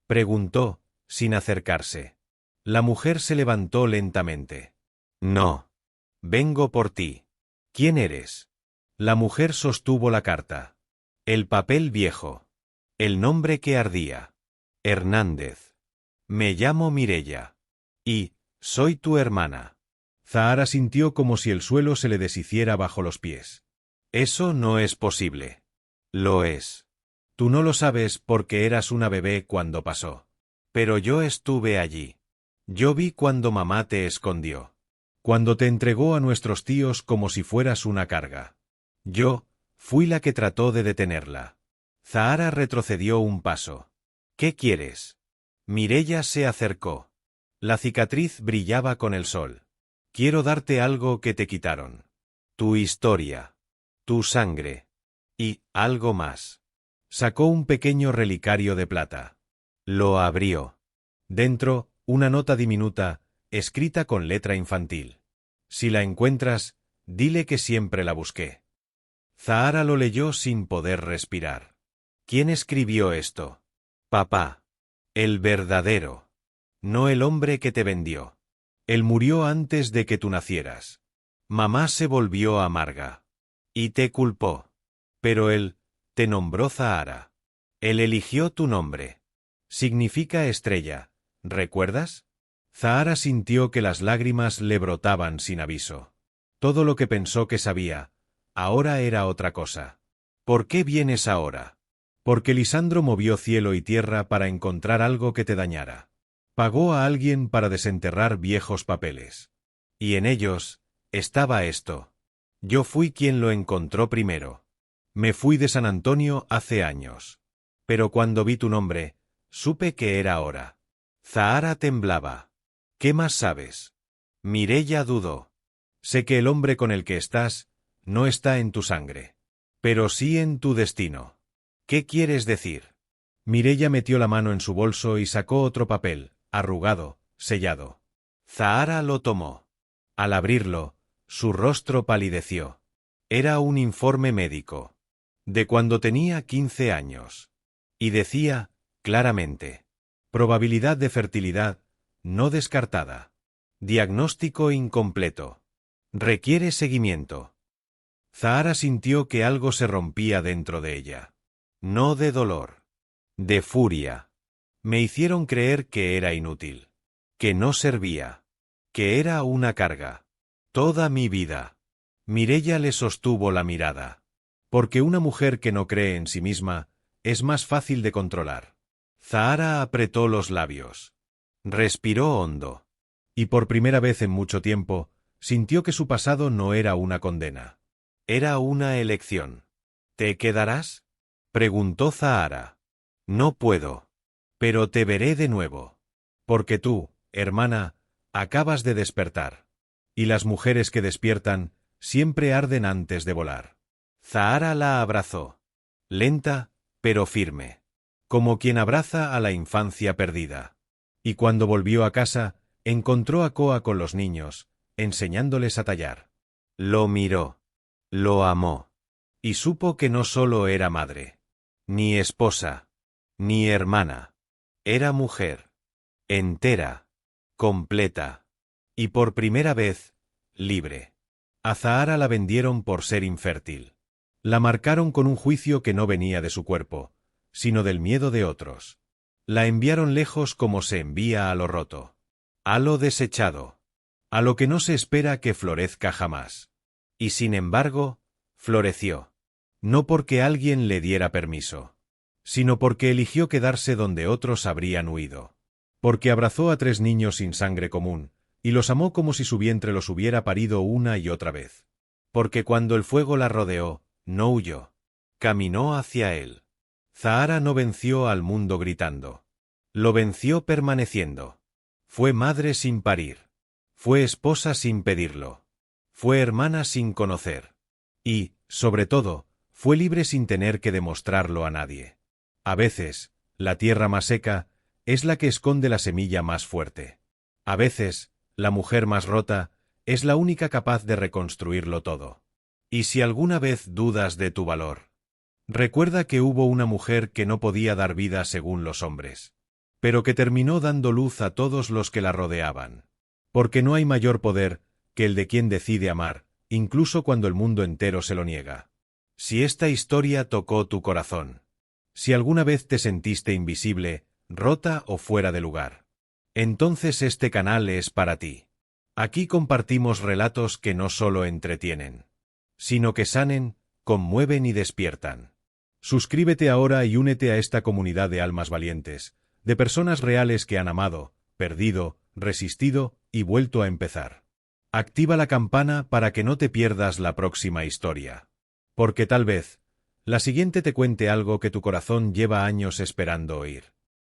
preguntó, sin acercarse. La mujer se levantó lentamente. No. Vengo por ti. ¿Quién eres? La mujer sostuvo la carta. El papel viejo. El nombre que ardía. Hernández. Me llamo Mireya. Y, soy tu hermana. Zahara sintió como si el suelo se le deshiciera bajo los pies. Eso no es posible. Lo es. Tú no lo sabes porque eras una bebé cuando pasó. Pero yo estuve allí. Yo vi cuando mamá te escondió. Cuando te entregó a nuestros tíos como si fueras una carga. Yo, fui la que trató de detenerla. Zahara retrocedió un paso. ¿Qué quieres? Mireya se acercó. La cicatriz brillaba con el sol. Quiero darte algo que te quitaron. Tu historia. Tu sangre. Y, algo más. Sacó un pequeño relicario de plata. Lo abrió. Dentro, una nota diminuta, escrita con letra infantil. Si la encuentras, dile que siempre la busqué. Zahara lo leyó sin poder respirar. ¿Quién escribió esto? Papá. El verdadero. No el hombre que te vendió. Él murió antes de que tú nacieras. Mamá se volvió amarga. Y te culpó. Pero él te nombró Zahara. Él eligió tu nombre. Significa estrella, ¿recuerdas? Zahara sintió que las lágrimas le brotaban sin aviso. Todo lo que pensó que sabía, ahora era otra cosa. ¿Por qué vienes ahora? Porque Lisandro movió cielo y tierra para encontrar algo que te dañara. Pagó a alguien para desenterrar viejos papeles. Y en ellos, estaba esto. Yo fui quien lo encontró primero. Me fui de San Antonio hace años. Pero cuando vi tu nombre, supe que era hora. Zahara temblaba. ¿Qué más sabes? Mireya dudó. Sé que el hombre con el que estás, no está en tu sangre. Pero sí en tu destino. ¿Qué quieres decir? Mireya metió la mano en su bolso y sacó otro papel, arrugado, sellado. Zahara lo tomó. Al abrirlo, su rostro palideció. Era un informe médico. De cuando tenía 15 años. Y decía, claramente, probabilidad de fertilidad, no descartada. Diagnóstico incompleto. Requiere seguimiento. Zahara sintió que algo se rompía dentro de ella. No de dolor. De furia. Me hicieron creer que era inútil. Que no servía. Que era una carga. Toda mi vida. Mireya le sostuvo la mirada. Porque una mujer que no cree en sí misma, es más fácil de controlar. Zahara apretó los labios. Respiró hondo. Y por primera vez en mucho tiempo, sintió que su pasado no era una condena. Era una elección. ¿Te quedarás? Preguntó Zahara. No puedo. Pero te veré de nuevo. Porque tú, hermana, acabas de despertar. Y las mujeres que despiertan, siempre arden antes de volar. Zahara la abrazó. Lenta, pero firme. Como quien abraza a la infancia perdida. Y cuando volvió a casa, Encontró a Koa con los niños, enseñándoles a tallar. Lo miró. Lo amó. Y supo que no solo era madre, ni esposa, ni hermana. Era mujer. Entera. Completa. Y por primera vez, libre. A Zahara la vendieron por ser infértil. La marcaron con un juicio que no venía de su cuerpo, sino del miedo de otros. La enviaron lejos como se envía a lo roto. A lo desechado. A lo que no se espera que florezca jamás. Y sin embargo, floreció. No porque alguien le diera permiso, sino porque eligió quedarse donde otros habrían huido. Porque abrazó a 3 niños sin sangre común, y los amó como si su vientre los hubiera parido una y otra vez. Porque cuando el fuego la rodeó, no huyó. Caminó hacia él. Zahara no venció al mundo gritando. Lo venció permaneciendo. Fue madre sin parir. Fue esposa sin pedirlo. Fue hermana sin conocer. Y, sobre todo, fue libre sin tener que demostrarlo a nadie. A veces, la tierra más seca es la que esconde la semilla más fuerte. A veces, la mujer más rota es la única capaz de reconstruirlo todo. Y si alguna vez dudas de tu valor, recuerda que hubo una mujer que no podía dar vida según los hombres, pero que terminó dando luz a todos los que la rodeaban. Porque no hay mayor poder que el de quien decide amar, incluso cuando el mundo entero se lo niega. Si esta historia tocó tu corazón, si alguna vez te sentiste invisible, rota o fuera de lugar, entonces este canal es para ti. Aquí compartimos relatos que no solo entretienen, sino que sanen, conmueven y despiertan. Suscríbete ahora y únete a esta comunidad de almas valientes, de personas reales que han amado, perdido, resistido y vuelto a empezar. Activa la campana para que no te pierdas la próxima historia. Porque tal vez, la siguiente te cuente algo que tu corazón lleva años esperando oír.